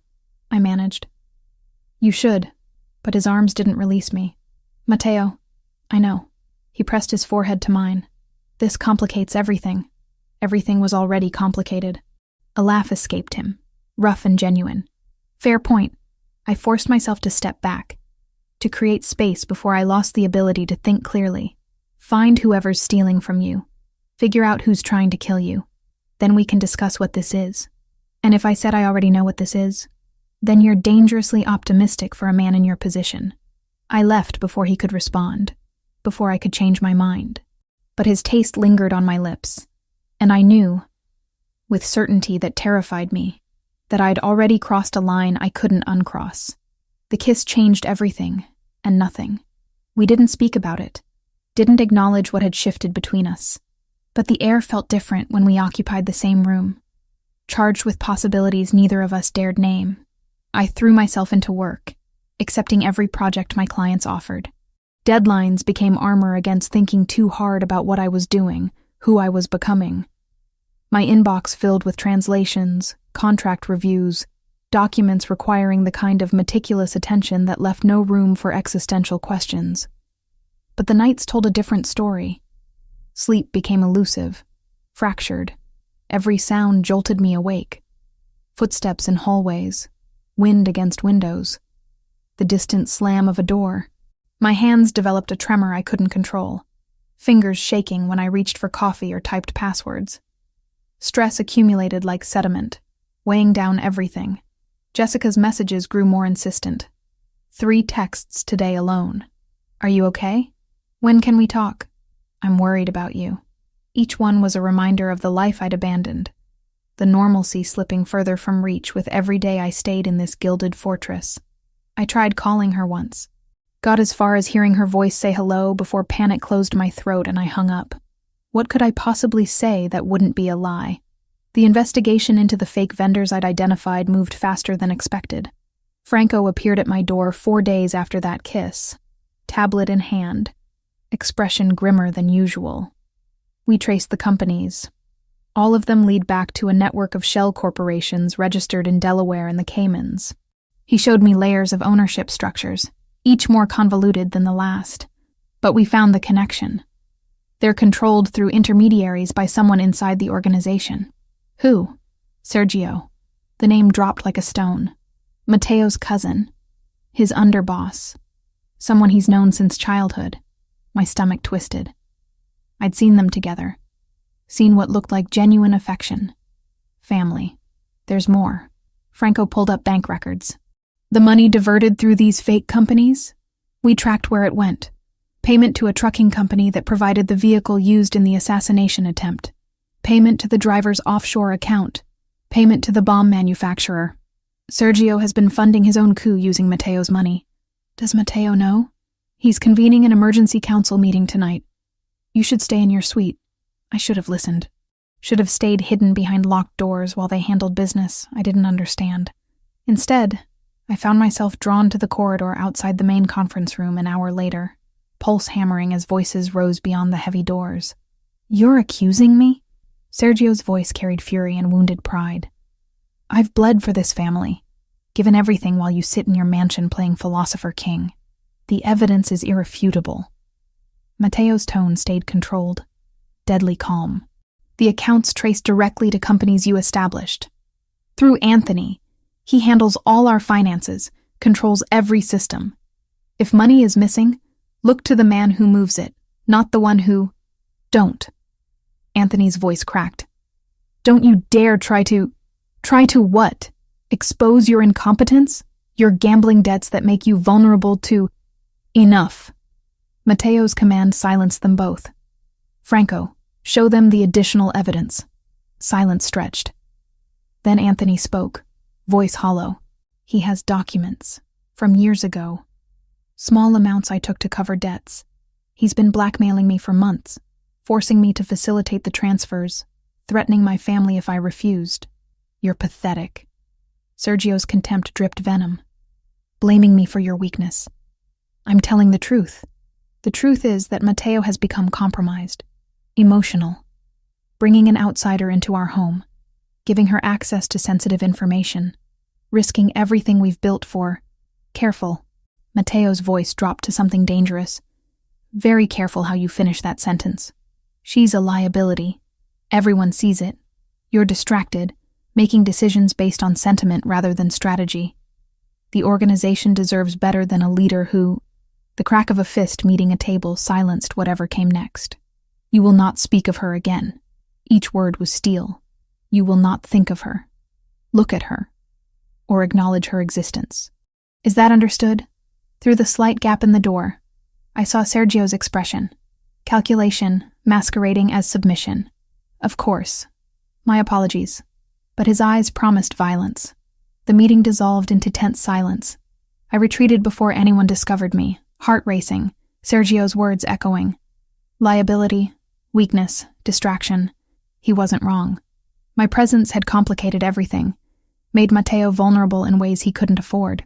I managed. You should, but his arms didn't release me. Matteo, I know. He pressed his forehead to mine. This complicates everything. Everything was already complicated. A laugh escaped him, rough and genuine. Fair point. I forced myself to step back, to create space before I lost the ability to think clearly. Find whoever's stealing from you. Figure out who's trying to kill you. Then we can discuss what this is. And if I said I already know what this is, then you're dangerously optimistic for a man in your position. I left before he could respond, before I could change my mind. But his taste lingered on my lips, and I knew, with certainty that terrified me, that I'd already crossed a line I couldn't uncross. The kiss changed everything, and nothing. We didn't speak about it, didn't acknowledge what had shifted between us. But the air felt different when we occupied the same room, charged with possibilities neither of us dared name. I threw myself into work, accepting every project my clients offered. Deadlines became armor against thinking too hard about what I was doing, who I was becoming. My inbox filled with translations, contract reviews, documents requiring the kind of meticulous attention that left no room for existential questions. But the nights told a different story. Sleep became elusive, fractured. Every sound jolted me awake. Footsteps in hallways, wind against windows, the distant slam of a door. My hands developed a tremor I couldn't control, fingers shaking when I reached for coffee or typed passwords. Stress accumulated like sediment, weighing down everything. Jessica's messages grew more insistent. 3 texts today alone. Are you okay? When can we talk? I'm worried about you. Each one was a reminder of the life I'd abandoned, the normalcy slipping further from reach with every day I stayed in this gilded fortress. I tried calling her once. Got as far as hearing her voice say hello before panic closed my throat and I hung up. What could I possibly say that wouldn't be a lie? The investigation into the fake vendors I'd identified moved faster than expected. Franco appeared at my door 4 days after that kiss, tablet in hand, expression grimmer than usual. We traced the companies. All of them lead back to a network of shell corporations registered in Delaware and the Caymans. He showed me layers of ownership structures, each more convoluted than the last. But we found the connection. They're controlled through intermediaries by someone inside the organization. Who? Sergio. The name dropped like a stone. Matteo's cousin. His underboss. Someone he's known since childhood. My stomach twisted. I'd seen them together. Seen what looked like genuine affection. Family. There's more. Franco pulled up bank records. The money diverted through these fake companies? We tracked where it went. Payment to a trucking company that provided the vehicle used in the assassination attempt. Payment to the driver's offshore account. Payment to the bomb manufacturer. Sergio has been funding his own coup using Matteo's money. Does Matteo know? He's convening an emergency council meeting tonight. You should stay in your suite. I should have listened. Should have stayed hidden behind locked doors while they handled business I didn't understand. Instead, I found myself drawn to the corridor outside the main conference room an hour later, pulse hammering as voices rose beyond the heavy doors. You're accusing me? Sergio's voice carried fury and wounded pride. I've bled for this family, given everything while you sit in your mansion playing philosopher king. The evidence is irrefutable. Mateo's tone stayed controlled, deadly calm. The accounts trace directly to companies you established. Through Anthony, he handles all our finances, controls every system. If money is missing, look to the man who moves it, not the one who... Don't. Anthony's voice cracked. Don't you dare try to what? Expose your incompetence? Your gambling debts that make you vulnerable to... Enough. Mateo's command silenced them both. Franco, show them the additional evidence. Silence stretched. Then Anthony spoke, voice hollow. He has documents. From years ago. Small amounts I took to cover debts. He's been blackmailing me for months, forcing me to facilitate the transfers, threatening my family if I refused. You're pathetic. Sergio's contempt dripped venom. Blaming me for your weakness. I'm telling the truth. The truth is that Mateo has become compromised, emotional, bringing an outsider into our home, giving her access to sensitive information, risking everything we've built for. Careful. Mateo's voice dropped to something dangerous. Very careful how you finish that sentence. She's a liability. Everyone sees it. You're distracted, making decisions based on sentiment rather than strategy. The organization deserves better than a leader who... The crack of a fist meeting a table silenced whatever came next. You will not speak of her again. Each word was steel. You will not think of her, look at her, or acknowledge her existence. Is that understood? Through the slight gap in the door, I saw Sergio's expression. Calculation, masquerading as submission. Of course. My apologies. But his eyes promised violence. The meeting dissolved into tense silence. I retreated before anyone discovered me, heart racing, Sergio's words echoing. Liability, weakness, distraction. He wasn't wrong. My presence had complicated everything, made Mateo vulnerable in ways he couldn't afford.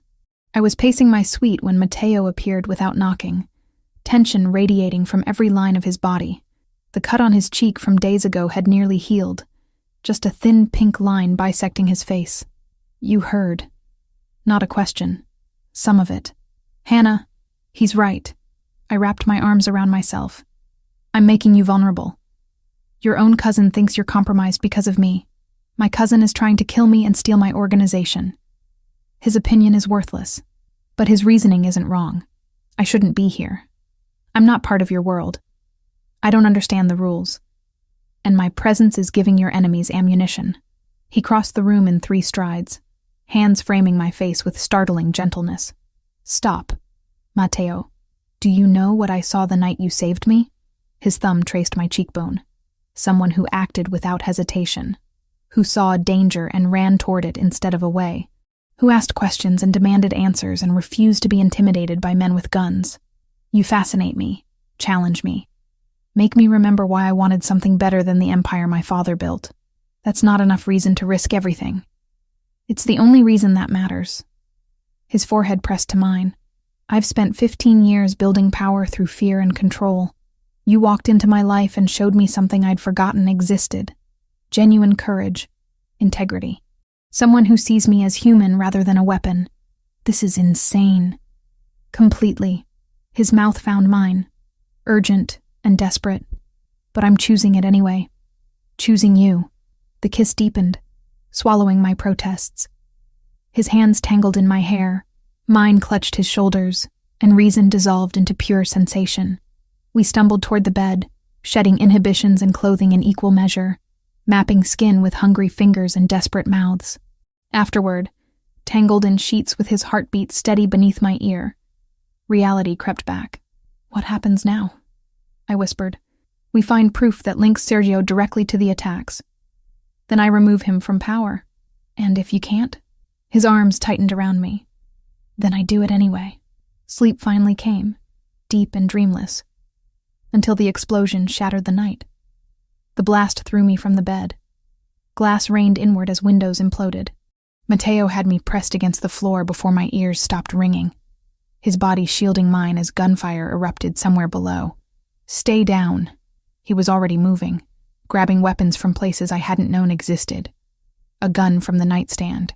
I was pacing my suite when Mateo appeared without knocking, tension radiating from every line of his body. The cut on his cheek from days ago had nearly healed, just a thin pink line bisecting his face. You heard. Not a question. Some of it. Hannah, he's right. I wrapped my arms around myself. I'm making you vulnerable. Your own cousin thinks you're compromised because of me. My cousin is trying to kill me and steal my organization. His opinion is worthless, but his reasoning isn't wrong. I shouldn't be here. I'm not part of your world. I don't understand the rules. And my presence is giving your enemies ammunition. He crossed the room in 3 strides, hands framing my face with startling gentleness. Stop. Mateo, do you know what I saw the night you saved me? His thumb traced my cheekbone. Someone who acted without hesitation, who saw danger and ran toward it instead of away, who asked questions and demanded answers and refused to be intimidated by men with guns. You fascinate me, challenge me, make me remember why I wanted something better than the empire my father built. That's not enough reason to risk everything. It's the only reason that matters. His forehead pressed to mine. I've spent 15 years building power through fear and control. You walked into my life and showed me something I'd forgotten existed. Genuine courage, integrity. Someone who sees me as human rather than a weapon. This is insane. Completely. His mouth found mine. Urgent and desperate. But I'm choosing it anyway. Choosing you. The kiss deepened, swallowing my protests. His hands tangled in my hair. Mine clutched his shoulders, and reason dissolved into pure sensation. We stumbled toward the bed, shedding inhibitions and clothing in equal measure, mapping skin with hungry fingers and desperate mouths. Afterward, tangled in sheets with his heartbeat steady beneath my ear, reality crept back. What happens now? I whispered. We find proof that links Sergio directly to the attacks. Then I remove him from power. And if you can't? His arms tightened around me. Then I do it anyway. Sleep finally came, deep and dreamless, until the explosion shattered the night. The blast threw me from the bed. Glass rained inward as windows imploded. Mateo had me pressed against the floor before my ears stopped ringing, his body shielding mine as gunfire erupted somewhere below. Stay down. He was already moving, grabbing weapons from places I hadn't known existed. A gun from the nightstand.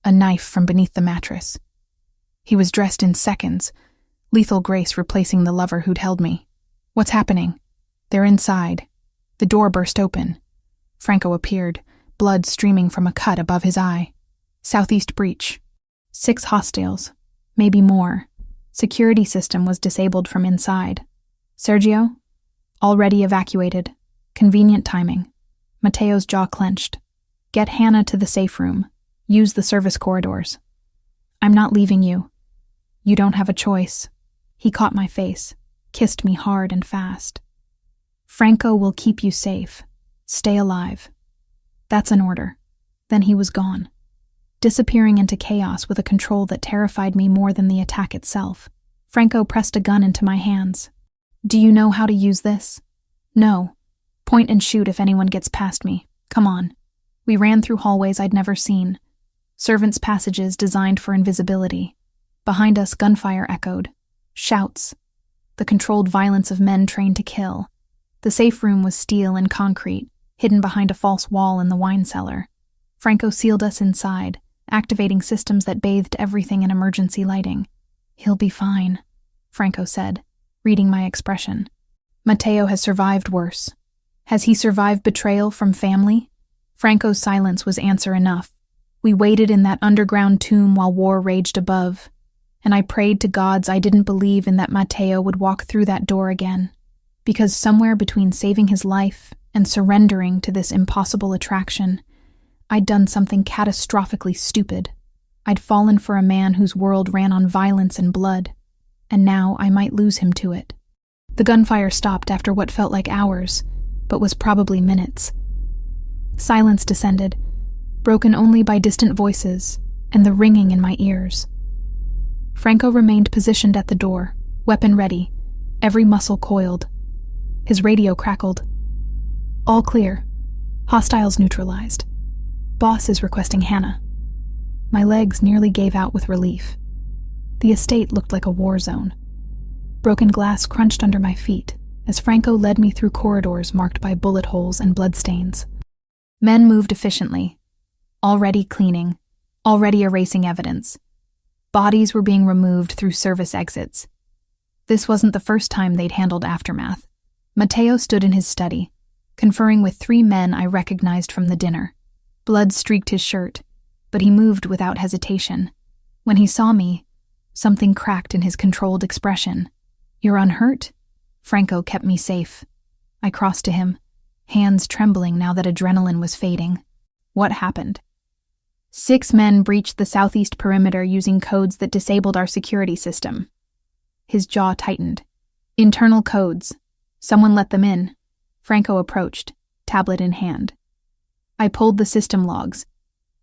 A knife from beneath the mattress. He was dressed in seconds, lethal grace replacing the lover who'd held me. What's happening? They're inside. The door burst open. Franco appeared, blood streaming from a cut above his eye. Southeast breach. 6 hostiles. Maybe more. Security system was disabled from inside. Sergio? Already evacuated. Convenient timing. Mateo's jaw clenched. Get Hannah to the safe room. Use the service corridors. I'm not leaving you. You don't have a choice. He caught my face, kissed me hard and fast. Franco will keep you safe. Stay alive. That's an order. Then he was gone, disappearing into chaos with a control that terrified me more than the attack itself. Franco pressed a gun into my hands. Do you know how to use this? No. Point and shoot if anyone gets past me. Come on. We ran through hallways I'd never seen. Servants' passages designed for invisibility. Behind us, gunfire echoed. Shouts. The controlled violence of men trained to kill. The safe room was steel and concrete, hidden behind a false wall in the wine cellar. Franco sealed us inside, activating systems that bathed everything in emergency lighting. He'll be fine, Franco said, reading my expression. Mateo has survived worse. Has he survived betrayal from family? Franco's silence was answer enough. We waited in that underground tomb while war raged above, and I prayed to gods I didn't believe in that Mateo would walk through that door again. Because somewhere between saving his life and surrendering to this impossible attraction, I'd done something catastrophically stupid. I'd fallen for a man whose world ran on violence and blood, and now I might lose him to it. The gunfire stopped after what felt like hours, but was probably minutes. Silence descended, broken only by distant voices and the ringing in my ears. Franco remained positioned at the door, weapon ready, every muscle coiled. His radio crackled. All clear. Hostiles neutralized. Boss is requesting Hannah. My legs nearly gave out with relief. The estate looked like a war zone. Broken glass crunched under my feet as Franco led me through corridors marked by bullet holes and bloodstains. Men moved efficiently, already cleaning, already erasing evidence. Bodies were being removed through service exits. This wasn't the first time they'd handled aftermath. Mateo stood in his study, conferring with 3 men I recognized from the dinner. Blood streaked his shirt, but he moved without hesitation. When he saw me, something cracked in his controlled expression. You're unhurt? Franco kept me safe. I crossed to him, hands trembling now that adrenaline was fading. What happened? 6 men breached the southeast perimeter using codes that disabled our security system. His jaw tightened. Internal codes. Someone let them in. Franco approached, tablet in hand. I pulled the system logs.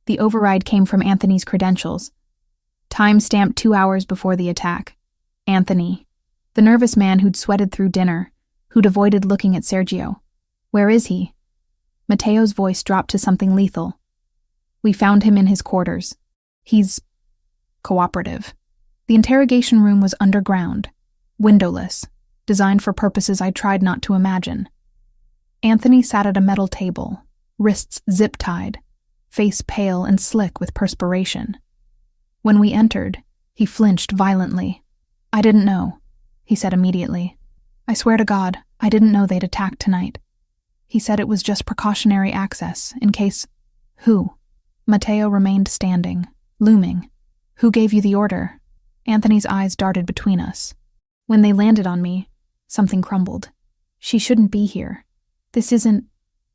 The override came from Anthony's credentials. Time stamped 2 hours before the attack. Anthony. The nervous man who'd sweated through dinner, who'd avoided looking at Sergio. Where is he? Mateo's voice dropped to something lethal. We found him in his quarters. He's cooperative. The interrogation room was underground, windowless, designed for purposes I tried not to imagine. Anthony sat at a metal table, wrists zip-tied, face pale and slick with perspiration. When we entered, he flinched violently. I didn't know, he said immediately. I swear to God, I didn't know they'd attack tonight. He said it was just precautionary access, in case... Who? Mateo remained standing, looming. Who gave you the order? Anthony's eyes darted between us. When they landed on me, something crumbled. She shouldn't be here. This isn't...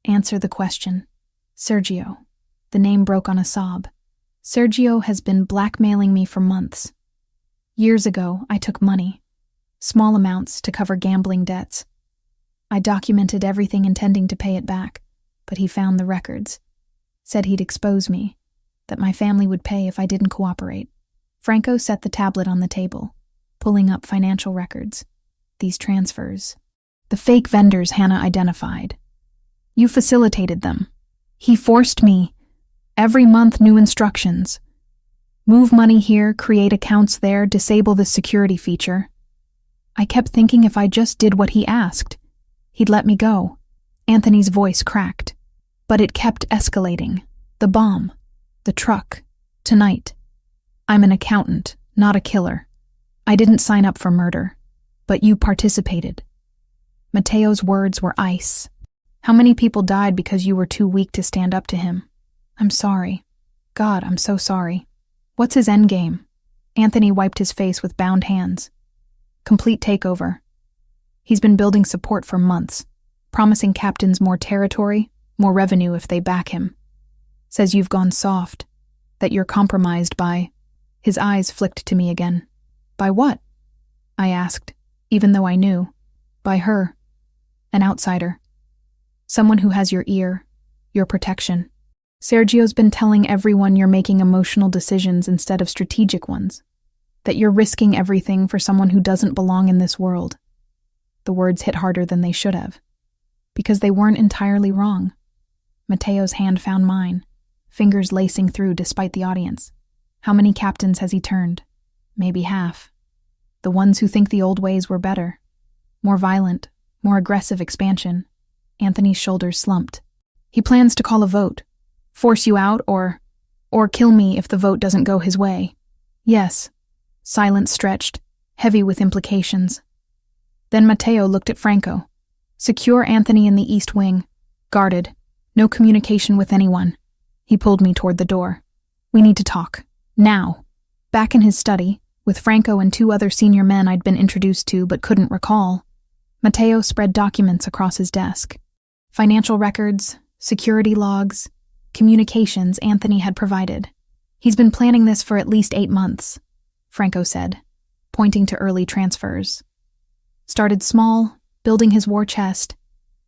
Answer the question. Sergio. The name broke on a sob. Sergio has been blackmailing me for months. Years ago, I took money. Small amounts to cover gambling debts. I documented everything intending to pay it back, but he found the records. Said he'd expose me, that my family would pay if I didn't cooperate. Franco set the tablet on the table, pulling up financial records. These transfers. The fake vendors Hannah identified. You facilitated them. He forced me. Every month new instructions. Move money here, create accounts there, disable the security feature. I kept thinking if I just did what he asked, He'd let me go. Anthony's voice cracked. But it kept escalating. The bomb. The truck. Tonight. I'm an accountant, not a killer. I didn't sign up for murder. But you participated. Mateo's words were ice. How many people died because you were too weak to stand up to him? I'm sorry. God, I'm so sorry. What's his endgame? Anthony wiped his face with bound hands. Complete takeover. He's been building support for months, promising captains more territory, more revenue if they back him. Says you've gone soft, that you're compromised by... His eyes flicked to me again. By what? I asked, even though I knew. By her. An outsider. Someone who has your ear, your protection. Sergio's been telling everyone you're making emotional decisions instead of strategic ones. That you're risking everything for someone who doesn't belong in this world. The words hit harder than they should have. Because they weren't entirely wrong. Mateo's hand found mine, fingers lacing through despite the audience. How many captains has he turned? Maybe half. The ones who think the old ways were better. More violent, more aggressive expansion. Anthony's shoulders slumped. He plans to call a vote. Force you out or kill me if the vote doesn't go his way. Yes. Silence stretched, heavy with implications. Then Mateo looked at Franco. Secure Anthony in the east wing. Guarded. No communication with anyone. He pulled me toward the door. We need to talk. Now. Back in his study, with Franco and 2 other senior men I'd been introduced to but couldn't recall, Mateo spread documents across his desk. Financial records, security logs, communications Anthony had provided. He's been planning this for at least 8 months, Franco said, pointing to early transfers. Started small, building his war chest.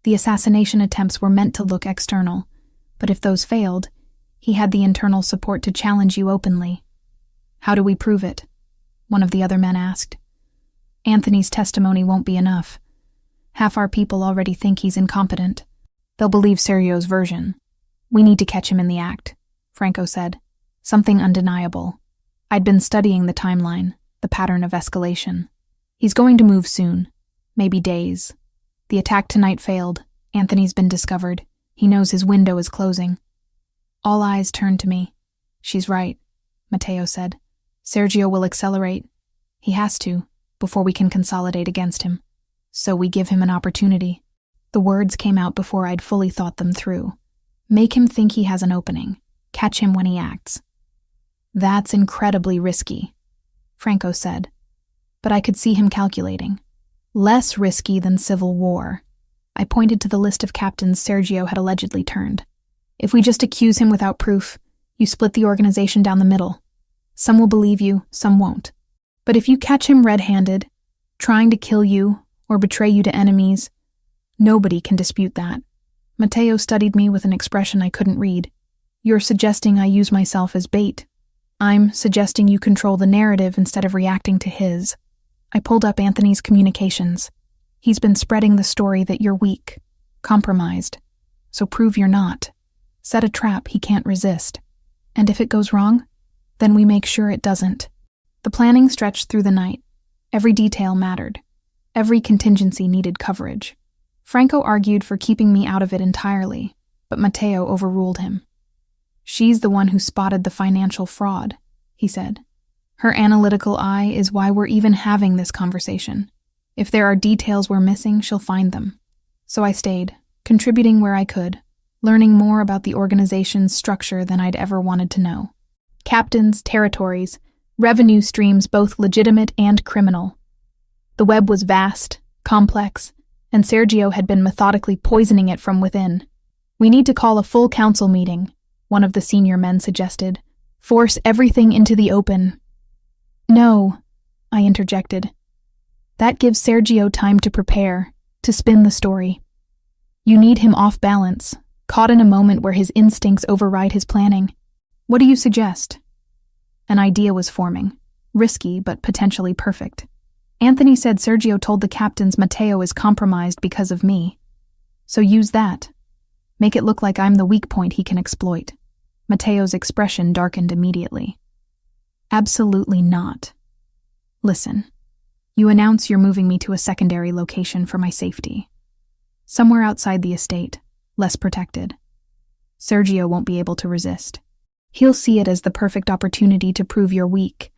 The assassination attempts were meant to look external, but if those failed, he had the internal support to challenge you openly. How do we prove it? One of the other men asked. Anthony's testimony won't be enough. Half our people already think he's incompetent. They'll believe Sergio's version. We need to catch him in the act, Franco said. Something undeniable. I'd been studying the timeline, the pattern of escalation. He's going to move soon. Maybe days. The attack tonight failed. Anthony's been discovered. He knows his window is closing. All eyes turned to me. She's right, Mateo said. Sergio will accelerate. He has to, before we can consolidate against him. So we give him an opportunity. The words came out before I'd fully thought them through. Make him think he has an opening. Catch him when he acts. That's incredibly risky, Franco said. But I could see him calculating. Less risky than civil war. I pointed to the list of captains Sergio had allegedly turned. If we just accuse him without proof, you split the organization down the middle. Some will believe you, some won't. But if you catch him red-handed, trying to kill you or betray you to enemies, nobody can dispute that. Mateo studied me with an expression I couldn't read. You're suggesting I use myself as bait. I'm suggesting you control the narrative instead of reacting to his. I pulled up Anthony's communications. He's been spreading the story that you're weak, compromised. So prove you're not. Set a trap he can't resist. And if it goes wrong, then we make sure it doesn't. The planning stretched through the night. Every detail mattered. Every contingency needed coverage. Franco argued for keeping me out of it entirely, but Mateo overruled him. She's the one who spotted the financial fraud, he said. Her analytical eye is why we're even having this conversation. If there are details we're missing, she'll find them. So I stayed, contributing where I could, learning more about the organization's structure than I'd ever wanted to know. Captains, territories, revenue streams both legitimate and criminal. The web was vast, complex, and Sergio had been methodically poisoning it from within. We need to call a full council meeting, one of the senior men suggested. Force everything into the open. No, I interjected. That gives Sergio time to prepare, to spin the story. You need him off balance, caught in a moment where his instincts override his planning. What do you suggest? An idea was forming, risky but potentially perfect. Anthony said Sergio told the captains Mateo is compromised because of me. So use that. Make it look like I'm the weak point he can exploit. Mateo's expression darkened immediately. Absolutely not. Listen, you announce you're moving me to a secondary location for my safety. Somewhere outside the estate, less protected. Sergio won't be able to resist. He'll see it as the perfect opportunity to prove you're weak,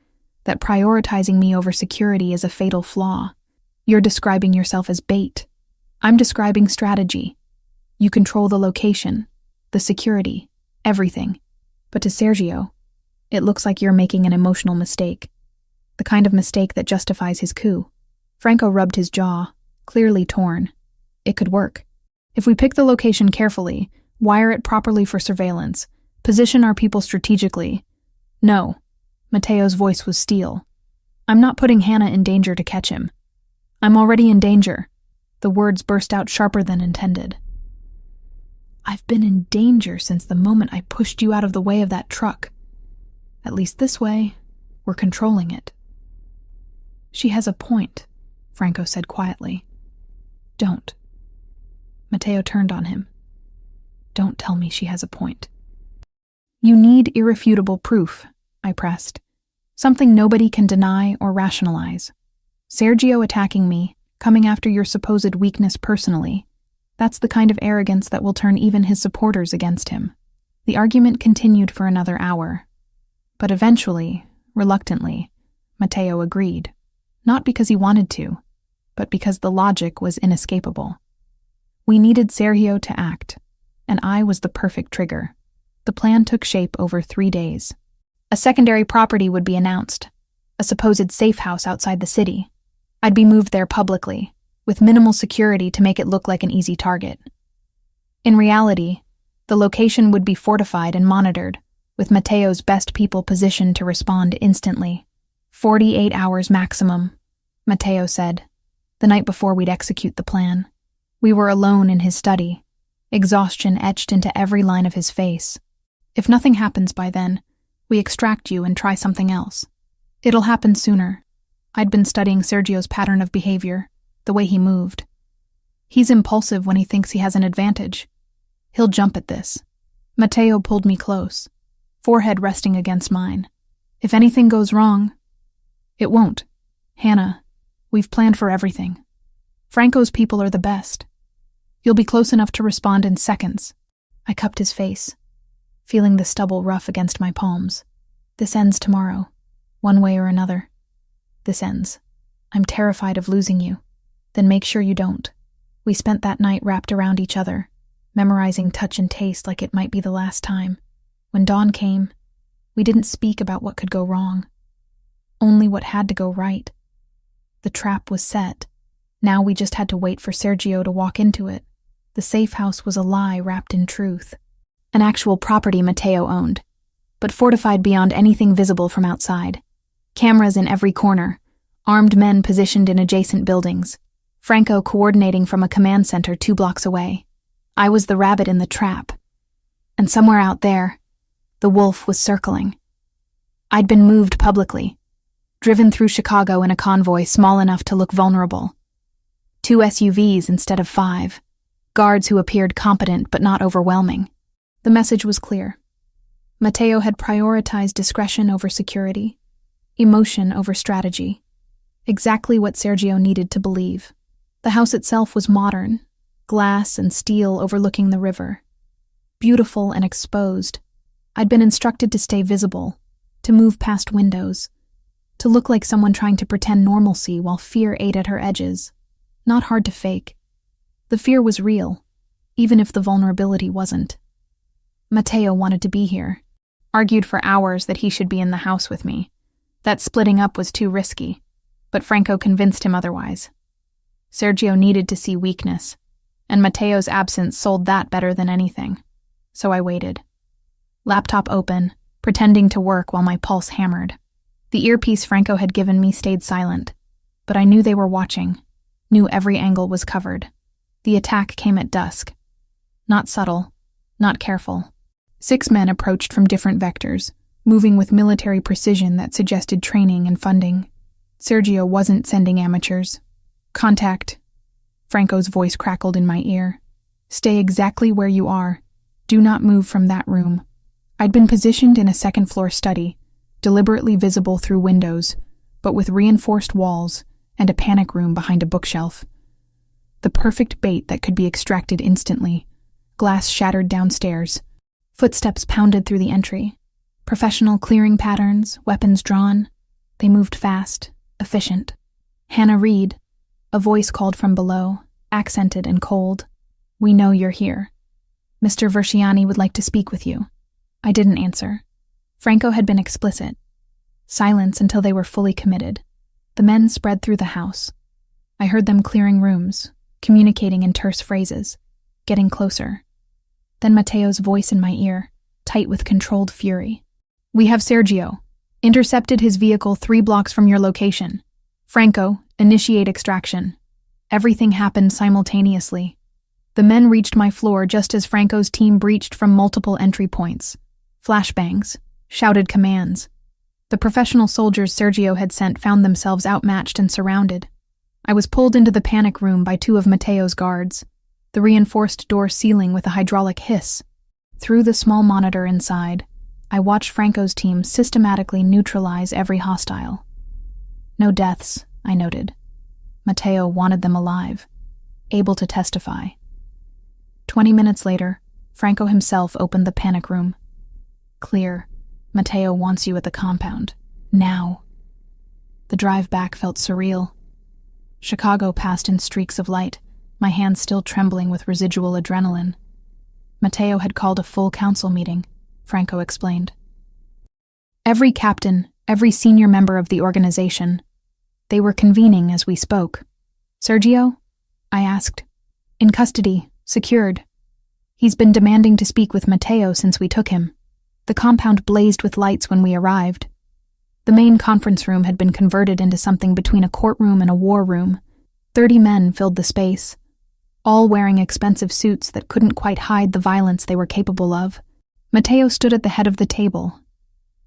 that prioritizing me over security is a fatal flaw. You're describing yourself as bait. I'm describing strategy. You control the location, the security, everything. But to Sergio, it looks like you're making an emotional mistake. The kind of mistake that justifies his coup. Franco rubbed his jaw, clearly torn. It could work. If we pick the location carefully, wire it properly for surveillance, position our people strategically. No. Mateo's voice was steel. I'm not putting Hannah in danger to catch him. I'm already in danger. The words burst out sharper than intended. I've been in danger since the moment I pushed you out of the way of that truck. At least this way, we're controlling it. She has a point, Franco said quietly. Don't. Mateo turned on him. Don't tell me she has a point. You need irrefutable proof, I pressed. Something nobody can deny or rationalize. Sergio attacking me, coming after your supposed weakness personally, that's the kind of arrogance that will turn even his supporters against him. The argument continued for another hour. But eventually, reluctantly, Mateo agreed. Not because he wanted to, but because the logic was inescapable. We needed Sergio to act, and I was the perfect trigger. The plan took shape over 3 days. A secondary property would be announced, a supposed safe house outside the city. I'd be moved there publicly, with minimal security to make it look like an easy target. In reality, the location would be fortified and monitored, with Mateo's best people positioned to respond instantly. 48 hours maximum, Mateo said, the night before we'd execute the plan. We were alone in his study, exhaustion etched into every line of his face. If nothing happens by then, we extract you and try something else. It'll happen sooner. I'd been studying Sergio's pattern of behavior, the way he moved. He's impulsive when he thinks he has an advantage. He'll jump at this. Mateo pulled me close, forehead resting against mine. If anything goes wrong, it won't. Hannah, we've planned for everything. Franco's people are the best. You'll be close enough to respond in seconds. I cupped his face, feeling the stubble rough against my palms. This ends tomorrow, one way or another. This ends. I'm terrified of losing you. Then make sure you don't. We spent that night wrapped around each other, memorizing touch and taste like it might be the last time. When dawn came, we didn't speak about what could go wrong. Only what had to go right. The trap was set. Now we just had to wait for Sergio to walk into it. The safe house was a lie wrapped in truth. An actual property Mateo owned, but fortified beyond anything visible from outside. Cameras in every corner, armed men positioned in adjacent buildings, Franco coordinating from a command center 2 blocks away. I was the rabbit in the trap. And somewhere out there, the wolf was circling. I'd been moved publicly, driven through Chicago in a convoy small enough to look vulnerable. 2 SUVs instead of 5, guards who appeared competent but not overwhelming. The message was clear. Mateo had prioritized discretion over security, emotion over strategy. Exactly what Sergio needed to believe. The house itself was modern, glass and steel overlooking the river. Beautiful and exposed. I'd been instructed to stay visible, to move past windows, to look like someone trying to pretend normalcy while fear ate at her edges. Not hard to fake. The fear was real, even if the vulnerability wasn't. Mateo wanted to be here, argued for hours that he should be in the house with me. That splitting up was too risky, but Franco convinced him otherwise. Sergio needed to see weakness, and Mateo's absence sold that better than anything. So I waited. Laptop open, pretending to work while my pulse hammered. The earpiece Franco had given me stayed silent, but I knew they were watching, knew every angle was covered. The attack came at dusk. Not subtle, not careful. 6 men approached from different vectors, moving with military precision that suggested training and funding. Sergio wasn't sending amateurs. Contact. Franco's voice crackled in my ear. Stay exactly where you are. Do not move from that room. I'd been positioned in a second-floor study, deliberately visible through windows, but with reinforced walls and a panic room behind a bookshelf. The perfect bait that could be extracted instantly. Glass shattered downstairs. Footsteps pounded through the entry. Professional clearing patterns, weapons drawn. They moved fast, efficient. "Hannah Reed," a voice called from below, accented and cold. "We know you're here. Mr. Versiani would like to speak with you." I didn't answer. Franco had been explicit. Silence until they were fully committed. The men spread through the house. I heard them clearing rooms, communicating in terse phrases, getting closer. Then Matteo's voice in my ear, tight with controlled fury. "We have Sergio. Intercepted his vehicle 3 blocks from your location. Franco, initiate extraction." Everything happened simultaneously. The men reached my floor just as Franco's team breached from multiple entry points. Flashbangs, shouted commands. The professional soldiers Sergio had sent found themselves outmatched and surrounded. I was pulled into the panic room by 2 of Matteo's guards, the reinforced door sealing with a hydraulic hiss. Through the small monitor inside, I watched Franco's team systematically neutralize every hostile. No deaths, I noted. Matteo wanted them alive, able to testify. 20 minutes later, Franco himself opened the panic room. "Clear. Matteo wants you at the compound. Now." The drive back felt surreal. Chicago passed in streaks of light, my hands still trembling with residual adrenaline. Matteo had called a full council meeting, Franco explained. Every captain, every senior member of the organization. They were convening as we spoke. "Sergio?" I asked. "In custody, secured. He's been demanding to speak with Matteo since we took him." The compound blazed with lights when we arrived. The main conference room had been converted into something between a courtroom and a war room. 30 men filled the space, all wearing expensive suits that couldn't quite hide the violence they were capable of. Matteo stood at the head of the table,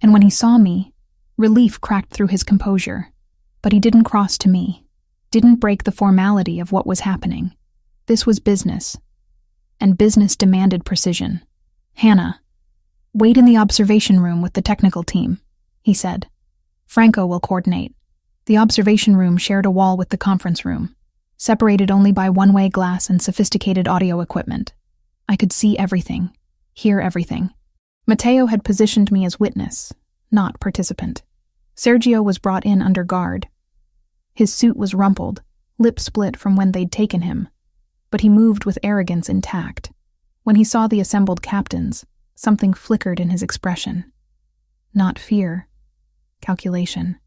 and when he saw me, relief cracked through his composure. But he didn't cross to me, didn't break the formality of what was happening. This was business, and business demanded precision. "Hannah, wait in the observation room with the technical team," he said. "Franco will coordinate." The observation room shared a wall with the conference room, separated only by one-way glass and sophisticated audio equipment. I could see everything, hear everything. Matteo had positioned me as witness, not participant. Sergio was brought in under guard. His suit was rumpled, lip split from when they'd taken him, but he moved with arrogance intact. When he saw the assembled captains, something flickered in his expression. Not fear. Calculation.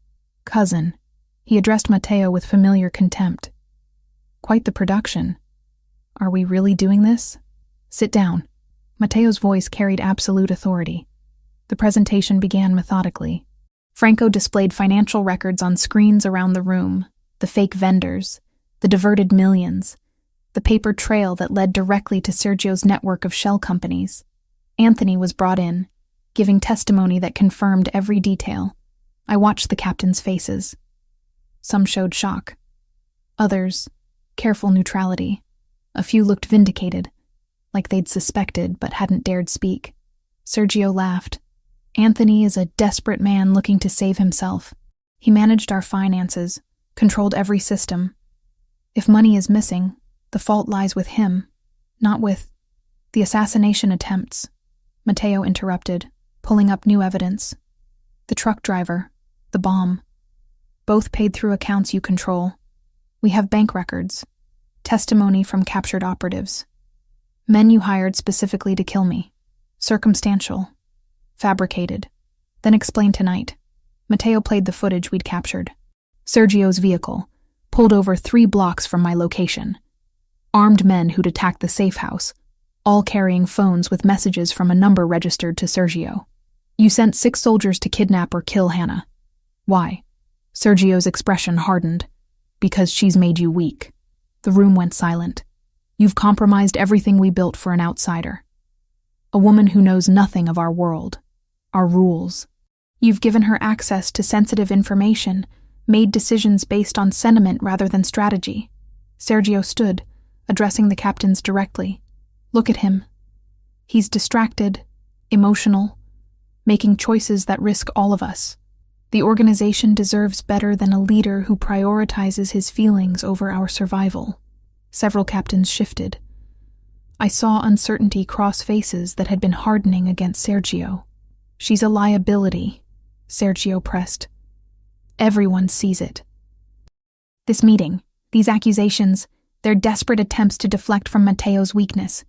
"Cousin," he addressed Matteo with familiar contempt. "Quite the production. Are we really doing this? Sit down." Matteo's voice carried absolute authority. The presentation began methodically. Franco displayed financial records on screens around the room, the fake vendors, the diverted millions, the paper trail that led directly to Sergio's network of shell companies. Anthony was brought in, giving testimony that confirmed every detail. I watched the captains' faces. Some showed shock. Others, careful neutrality. A few looked vindicated, like they'd suspected but hadn't dared speak. Sergio laughed. "Anthony is a desperate man looking to save himself. He managed our finances, controlled every system. If money is missing, the fault lies with him, not with the assassination attempts." Matteo interrupted, pulling up new evidence. "The truck driver, the bomb. Both paid through accounts you control. We have bank records, testimony from captured operatives. Men you hired specifically to kill me. Circumstantial. Fabricated. Then explain tonight." Matteo played the footage we'd captured. Sergio's vehicle, pulled over 3 blocks from my location. Armed men who'd attacked the safe house, all carrying phones with messages from a number registered to Sergio. "You sent 6 soldiers to kidnap or kill Hannah. Why?" Sergio's expression hardened. "Because she's made you weak." The room went silent. "You've compromised everything we built for an outsider. A woman who knows nothing of our world, our rules. You've given her access to sensitive information, made decisions based on sentiment rather than strategy." Sergio stood, addressing the captains directly. "Look at him. He's distracted, emotional, making choices that risk all of us. The organization deserves better than a leader who prioritizes his feelings over our survival." Several captains shifted. I saw uncertainty cross faces that had been hardening against Sergio. "She's a liability," Sergio pressed. "Everyone sees it." This meeting, these accusations, they're desperate attempts to deflect from Matteo's weakness.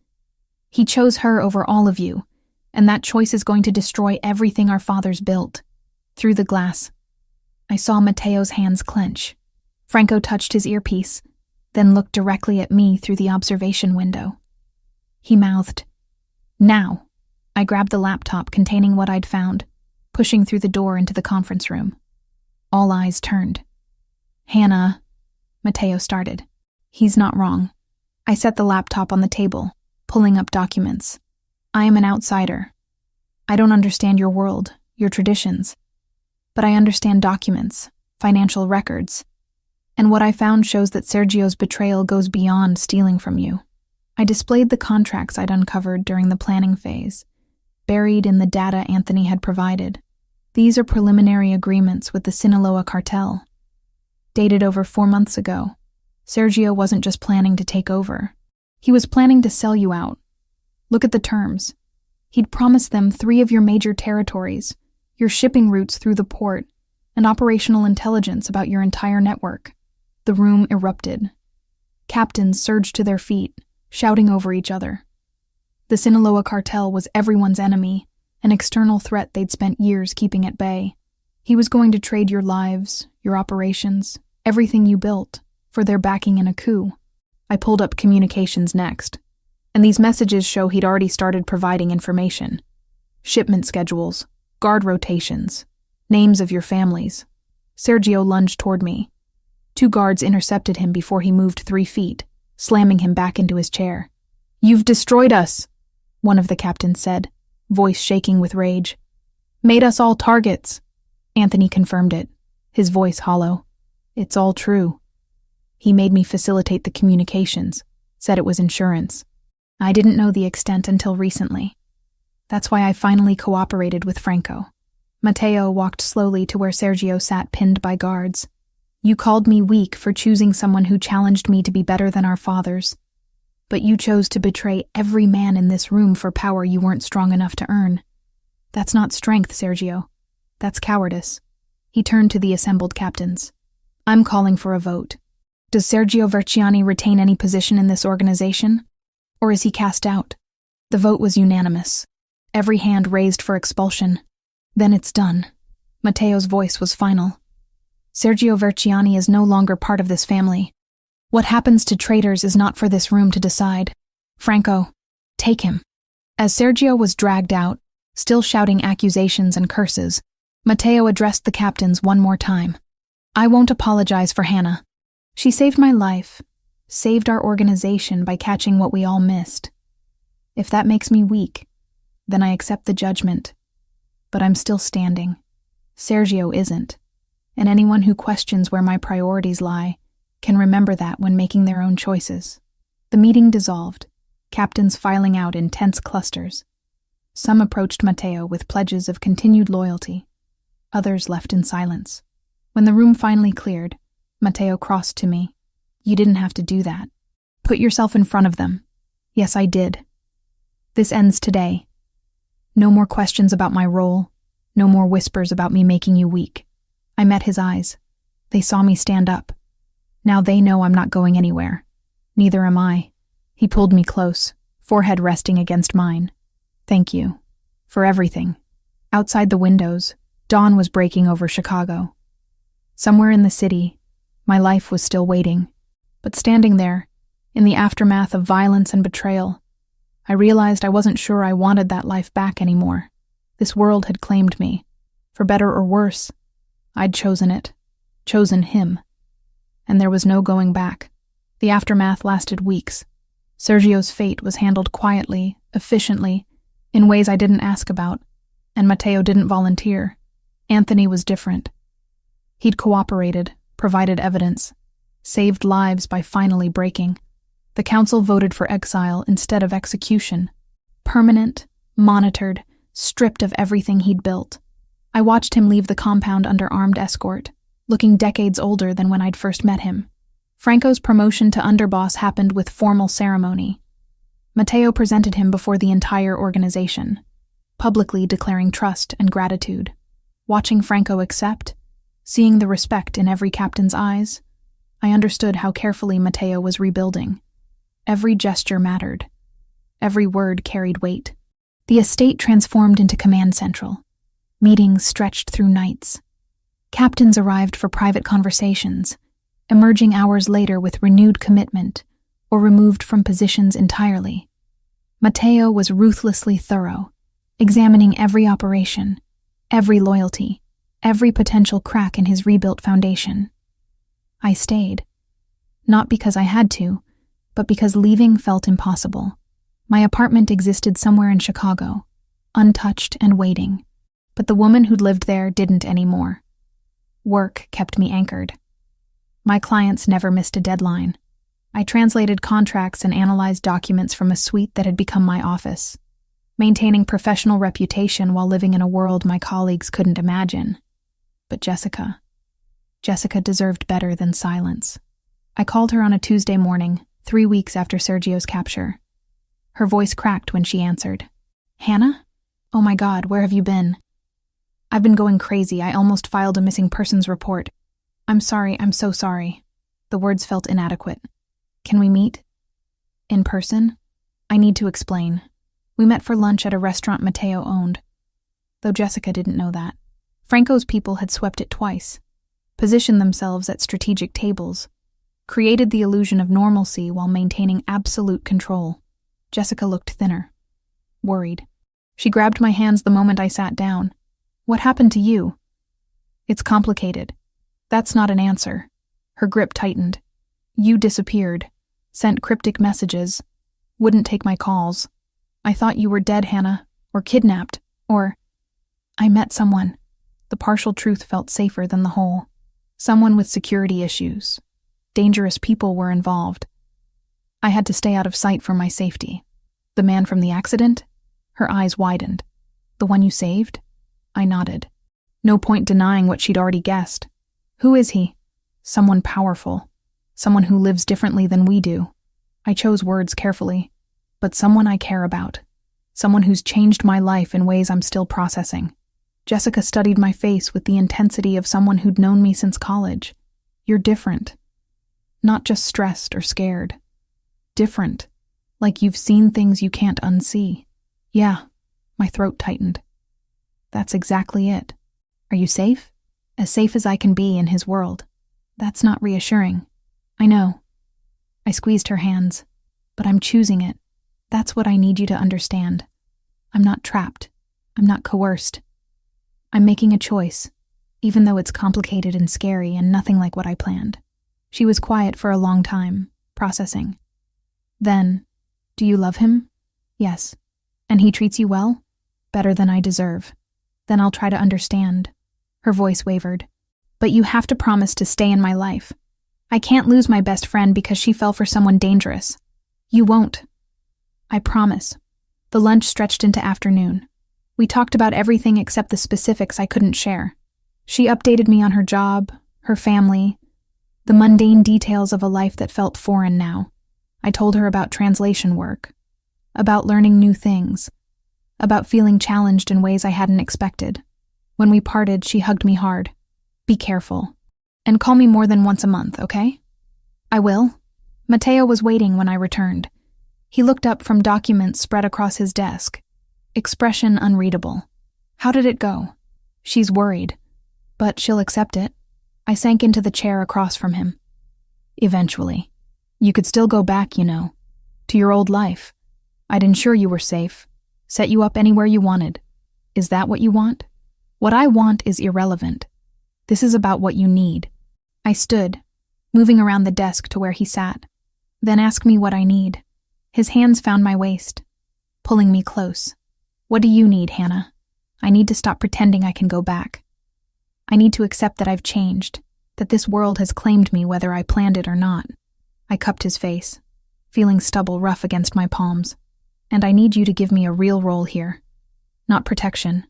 He chose her over all of you, and that choice is going to destroy everything our fathers built. Through the glass, I saw Matteo's hands clench. Franco touched his earpiece, then looked directly at me through the observation window. He mouthed, "Now." I grabbed the laptop containing what I'd found, pushing through the door into the conference room. All eyes turned. "Hannah," Matteo started. "He's not wrong." I set the laptop on the table, pulling up documents. "I am an outsider. I don't understand your world, your traditions. But I understand documents, financial records. And what I found shows that Sergio's betrayal goes beyond stealing from you." I displayed the contracts I'd uncovered during the planning phase, buried in the data Anthony had provided. These are preliminary agreements with the Sinaloa cartel. Dated over 4 months ago, Sergio wasn't just planning to take over. He was planning to sell you out. Look at the terms. He'd promised them 3 of your major territories, your shipping routes through the port, and operational intelligence about your entire network. The room erupted. Captains surged to their feet, shouting over each other. The Sinaloa cartel was everyone's enemy, an external threat they'd spent years keeping at bay. He was going to trade your lives, your operations, everything you built, for their backing in a coup. I pulled up communications next, and these messages show he'd already started providing information. Shipment schedules, guard rotations, names of your families. Sergio lunged toward me. 2 guards intercepted him before he moved 3 feet, slamming him back into his chair. "You've destroyed us," one of the captains said, voice shaking with rage. "Made us all targets." Anthony confirmed it, his voice hollow. "It's all true." He made me facilitate the communications, said it was insurance. I didn't know the extent until recently. That's why I finally cooperated with Franco. Matteo walked slowly to where Sergio sat pinned by guards. "You called me weak for choosing someone who challenged me to be better than our fathers. But you chose to betray every man in this room for power you weren't strong enough to earn. That's not strength, Sergio. That's cowardice." He turned to the assembled captains. "I'm calling for a vote. Does Sergio Verciani retain any position in this organization? Or is he cast out?" The vote was unanimous. Every hand raised for expulsion. "Then it's done." Matteo's voice was final. "Sergio Verciani is no longer part of this family. What happens to traitors is not for this room to decide. Franco, take him." As Sergio was dragged out, still shouting accusations and curses, Matteo addressed the captains one more time. "I won't apologize for Hannah. She saved my life, saved our organization by catching what we all missed. If that makes me weak, then I accept the judgment. But I'm still standing. Sergio isn't. And anyone who questions where my priorities lie can remember that when making their own choices." The meeting dissolved, captains filing out in tense clusters. Some approached Matteo with pledges of continued loyalty. Others left in silence. When the room finally cleared, Matteo crossed to me. "You didn't have to do that. Put yourself in front of them." "Yes, I did. This ends today. No more questions about my role. No more whispers about me making you weak." I met his eyes. They saw me stand up. Now they know I'm not going anywhere. Neither am I. He pulled me close, forehead resting against mine. "Thank you. For everything." Outside the windows, dawn was breaking over Chicago. Somewhere in the city, my life was still waiting. But standing there, in the aftermath of violence and betrayal, I realized I wasn't sure I wanted that life back anymore. This world had claimed me. For better or worse, I'd chosen it. Chosen him. And there was no going back. The aftermath lasted weeks. Sergio's fate was handled quietly, efficiently, in ways I didn't ask about, and Matteo didn't volunteer. Anthony was different. He'd cooperated, provided evidence, saved lives by finally breaking. The council voted for exile instead of execution. Permanent, monitored, stripped of everything he'd built. I watched him leave the compound under armed escort, looking decades older than when I'd first met him. Franco's promotion to underboss happened with formal ceremony. Matteo presented him before the entire organization, publicly declaring trust and gratitude. Watching Franco accept, seeing the respect in every captain's eyes, I understood how carefully Matteo was rebuilding. Every gesture mattered. Every word carried weight. The estate transformed into command central. Meetings stretched through nights. Captains arrived for private conversations, emerging hours later with renewed commitment or removed from positions entirely. Matteo was ruthlessly thorough, examining every operation, every loyalty, every potential crack in his rebuilt foundation. I stayed. Not because I had to, but because leaving felt impossible. My apartment existed somewhere in Chicago, untouched and waiting, but the woman who'd lived there didn't anymore. Work kept me anchored. My clients never missed a deadline. I translated contracts and analyzed documents from a suite that had become my office, maintaining professional reputation while living in a world my colleagues couldn't imagine. But Jessica deserved better than silence. I called her on a Tuesday morning, 3 weeks after Sergio's capture. Her voice cracked when she answered. "Hannah? Oh my God, where have you been? I've been going crazy. I almost filed a missing persons report. I'm sorry, I'm so sorry." The words felt inadequate. "Can we meet? In person? I need to explain. We met for lunch at a restaurant Matteo owned." Though Jessica didn't know that. Franco's people had swept it twice, positioned themselves at strategic tables, created the illusion of normalcy while maintaining absolute control. Jessica looked thinner, worried. She grabbed my hands the moment I sat down. "What happened to you?" "It's complicated. That's not an answer." Her grip tightened. "You disappeared, sent cryptic messages, wouldn't take my calls. I thought you were dead, Hannah, or kidnapped, or—" "I met someone." The partial truth felt safer than the whole. Someone with security issues. Dangerous people were involved. I had to stay out of sight for my safety. "The man from the accident?" Her eyes widened. "The one you saved?" I nodded. No point denying what she'd already guessed. "Who is he?" "Someone powerful. Someone who lives differently than we do." I chose words carefully. "But someone I care about. Someone who's changed my life in ways I'm still processing." Jessica studied my face with the intensity of someone who'd known me since college. "You're different. Not just stressed or scared. Different. Like you've seen things you can't unsee." "Yeah." My throat tightened. "That's exactly it." "Are you safe?" "As safe as I can be in his world." "That's not reassuring." "I know." I squeezed her hands. "But I'm choosing it. That's what I need you to understand. I'm not trapped. I'm not coerced. I'm making a choice, even though it's complicated and scary and nothing like what I planned." She was quiet for a long time, processing. "Then, do you love him?" "Yes." "And he treats you well?" "Better than I deserve." "Then I'll try to understand." Her voice wavered. "But you have to promise to stay in my life. I can't lose my best friend because she fell for someone dangerous." "You won't." "I promise." The lunch stretched into afternoon. We talked about everything except the specifics I couldn't share. She updated me on her job, her family, the mundane details of a life that felt foreign now. I told her about translation work, about learning new things, about feeling challenged in ways I hadn't expected. When we parted, she hugged me hard. "Be careful. And call me more than once a month, okay?" "I will." Matteo was waiting when I returned. He looked up from documents spread across his desk. Expression unreadable. "How did it go?" "She's worried, but she'll accept it." I sank into the chair across from him. "Eventually. You could still go back, you know, to your old life. I'd ensure you were safe, set you up anywhere you wanted. Is that what you want?" "What I want is irrelevant. This is about what you need." I stood, moving around the desk to where he sat. "Then ask me what I need." His hands found my waist, pulling me close. "What do you need, Hannah? I need to stop pretending I can go back. I need to accept that I've changed, that this world has claimed me whether I planned it or not." I cupped his face, feeling stubble rough against my palms. "And I need you to give me a real role here. Not protection,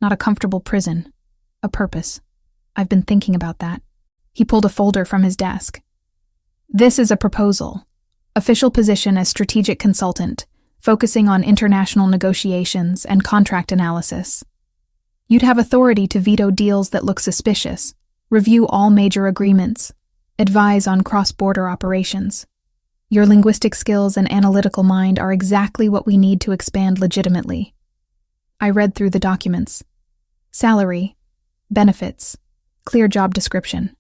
not a comfortable prison, a purpose. I've been thinking about that." He pulled a folder from his desk. This is a proposal. Official position as strategic consultant, focusing on international negotiations and contract analysis. You'd have authority to veto deals that look suspicious, review all major agreements, advise on cross-border operations. Your linguistic skills and analytical mind are exactly what we need to expand legitimately. I read through the documents. Salary, benefits, clear job description.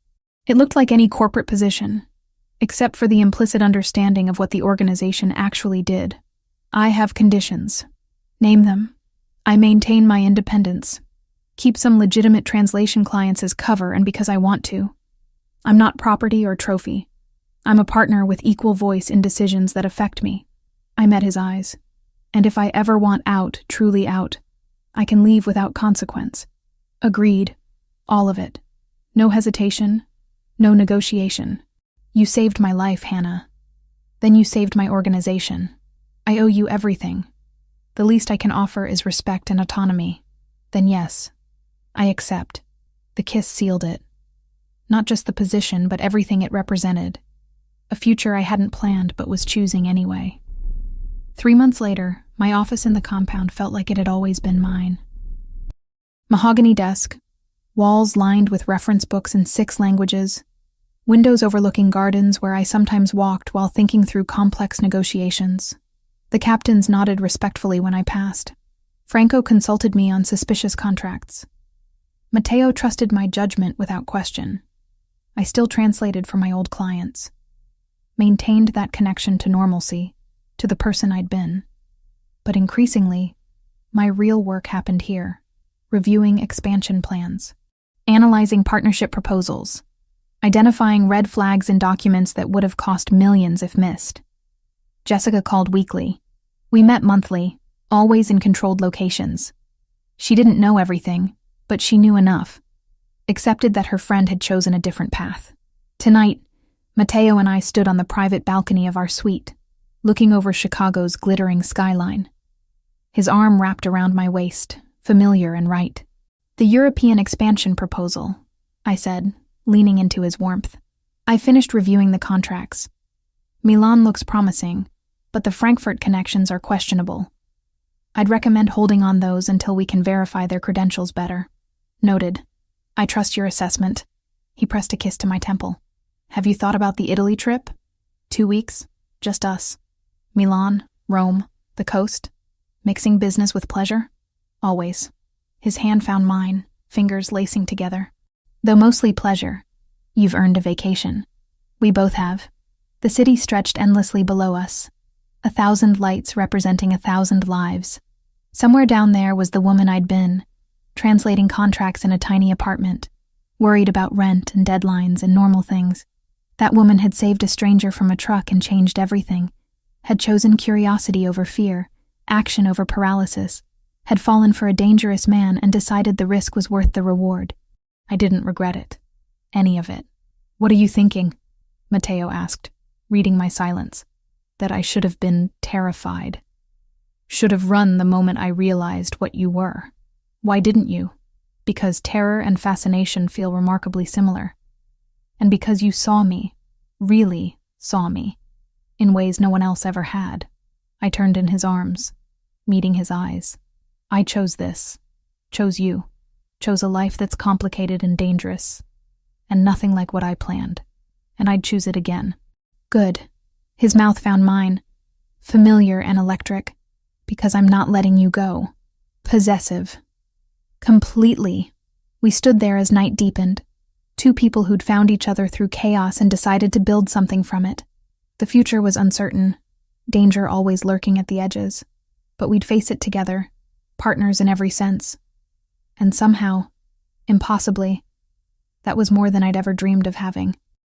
It looked like any corporate position, except for the implicit understanding of what the organization actually did. I have conditions. Name them. I maintain my independence. Keep some legitimate translation clients as cover and because I want to. I'm not property or trophy. I'm a partner with equal voice in decisions that affect me. I met his eyes. And if I ever want out, truly out, I can leave without consequence. Agreed. All of it. No hesitation. No negotiation. You saved my life, Hannah. Then you saved my organization. I owe you everything. The least I can offer is respect and autonomy. Then yes, I accept. The kiss sealed it. Not just the position, but everything it represented. A future I hadn't planned but was choosing anyway. 3 months later, my office in the compound felt like it had always been mine. Mahogany desk, walls lined with reference books in 6 languages, windows overlooking gardens where I sometimes walked while thinking through complex negotiations. The captains nodded respectfully when I passed. Franco consulted me on suspicious contracts. Matteo trusted my judgment without question. I still translated for my old clients. Maintained that connection to normalcy, to the person I'd been. But increasingly, my real work happened here, reviewing expansion plans, analyzing partnership proposals, identifying red flags in documents that would have cost millions if missed. Jessica called weekly. We met monthly, always in controlled locations. She didn't know everything, but she knew enough. Accepted that her friend had chosen a different path. Tonight, Matteo and I stood on the private balcony of our suite, looking over Chicago's glittering skyline. His arm wrapped around my waist, familiar and right. The European expansion proposal, I said, leaning into his warmth. I finished reviewing the contracts. Milan looks promising, but the Frankfurt connections are questionable. I'd recommend holding on those until we can verify their credentials better. Noted. I trust your assessment. He pressed a kiss to my temple. Have you thought about the Italy trip? 2 weeks, just us. Milan, Rome, the coast. Mixing business with pleasure? Always. His hand found mine, fingers lacing together. Though mostly pleasure, you've earned a vacation. We both have. The city stretched endlessly below us. 1,000 lights representing 1,000 lives. Somewhere down there was the woman I'd been, translating contracts in a tiny apartment, worried about rent and deadlines and normal things. That woman had saved a stranger from a truck and changed everything, had chosen curiosity over fear, action over paralysis, had fallen for a dangerous man and decided the risk was worth the reward. I didn't regret it. Any of it. What are you thinking? Matteo asked, reading my silence. That I should have been terrified. Should have run the moment I realized what you were. Why didn't you? Because terror and fascination feel remarkably similar. And because you saw me, really saw me, in ways no one else ever had. I turned in his arms, meeting his eyes. I chose this, chose you, chose a life that's complicated and dangerous, and nothing like what I planned. And I'd choose it again. Good. His mouth found mine, familiar and electric, because I'm not letting you go. Possessive. Completely. We stood there as night deepened, 2 people who'd found each other through chaos and decided to build something from it. The future was uncertain, danger always lurking at the edges, but we'd face it together, partners in every sense. And somehow, impossibly, that was more than I'd ever dreamed of having.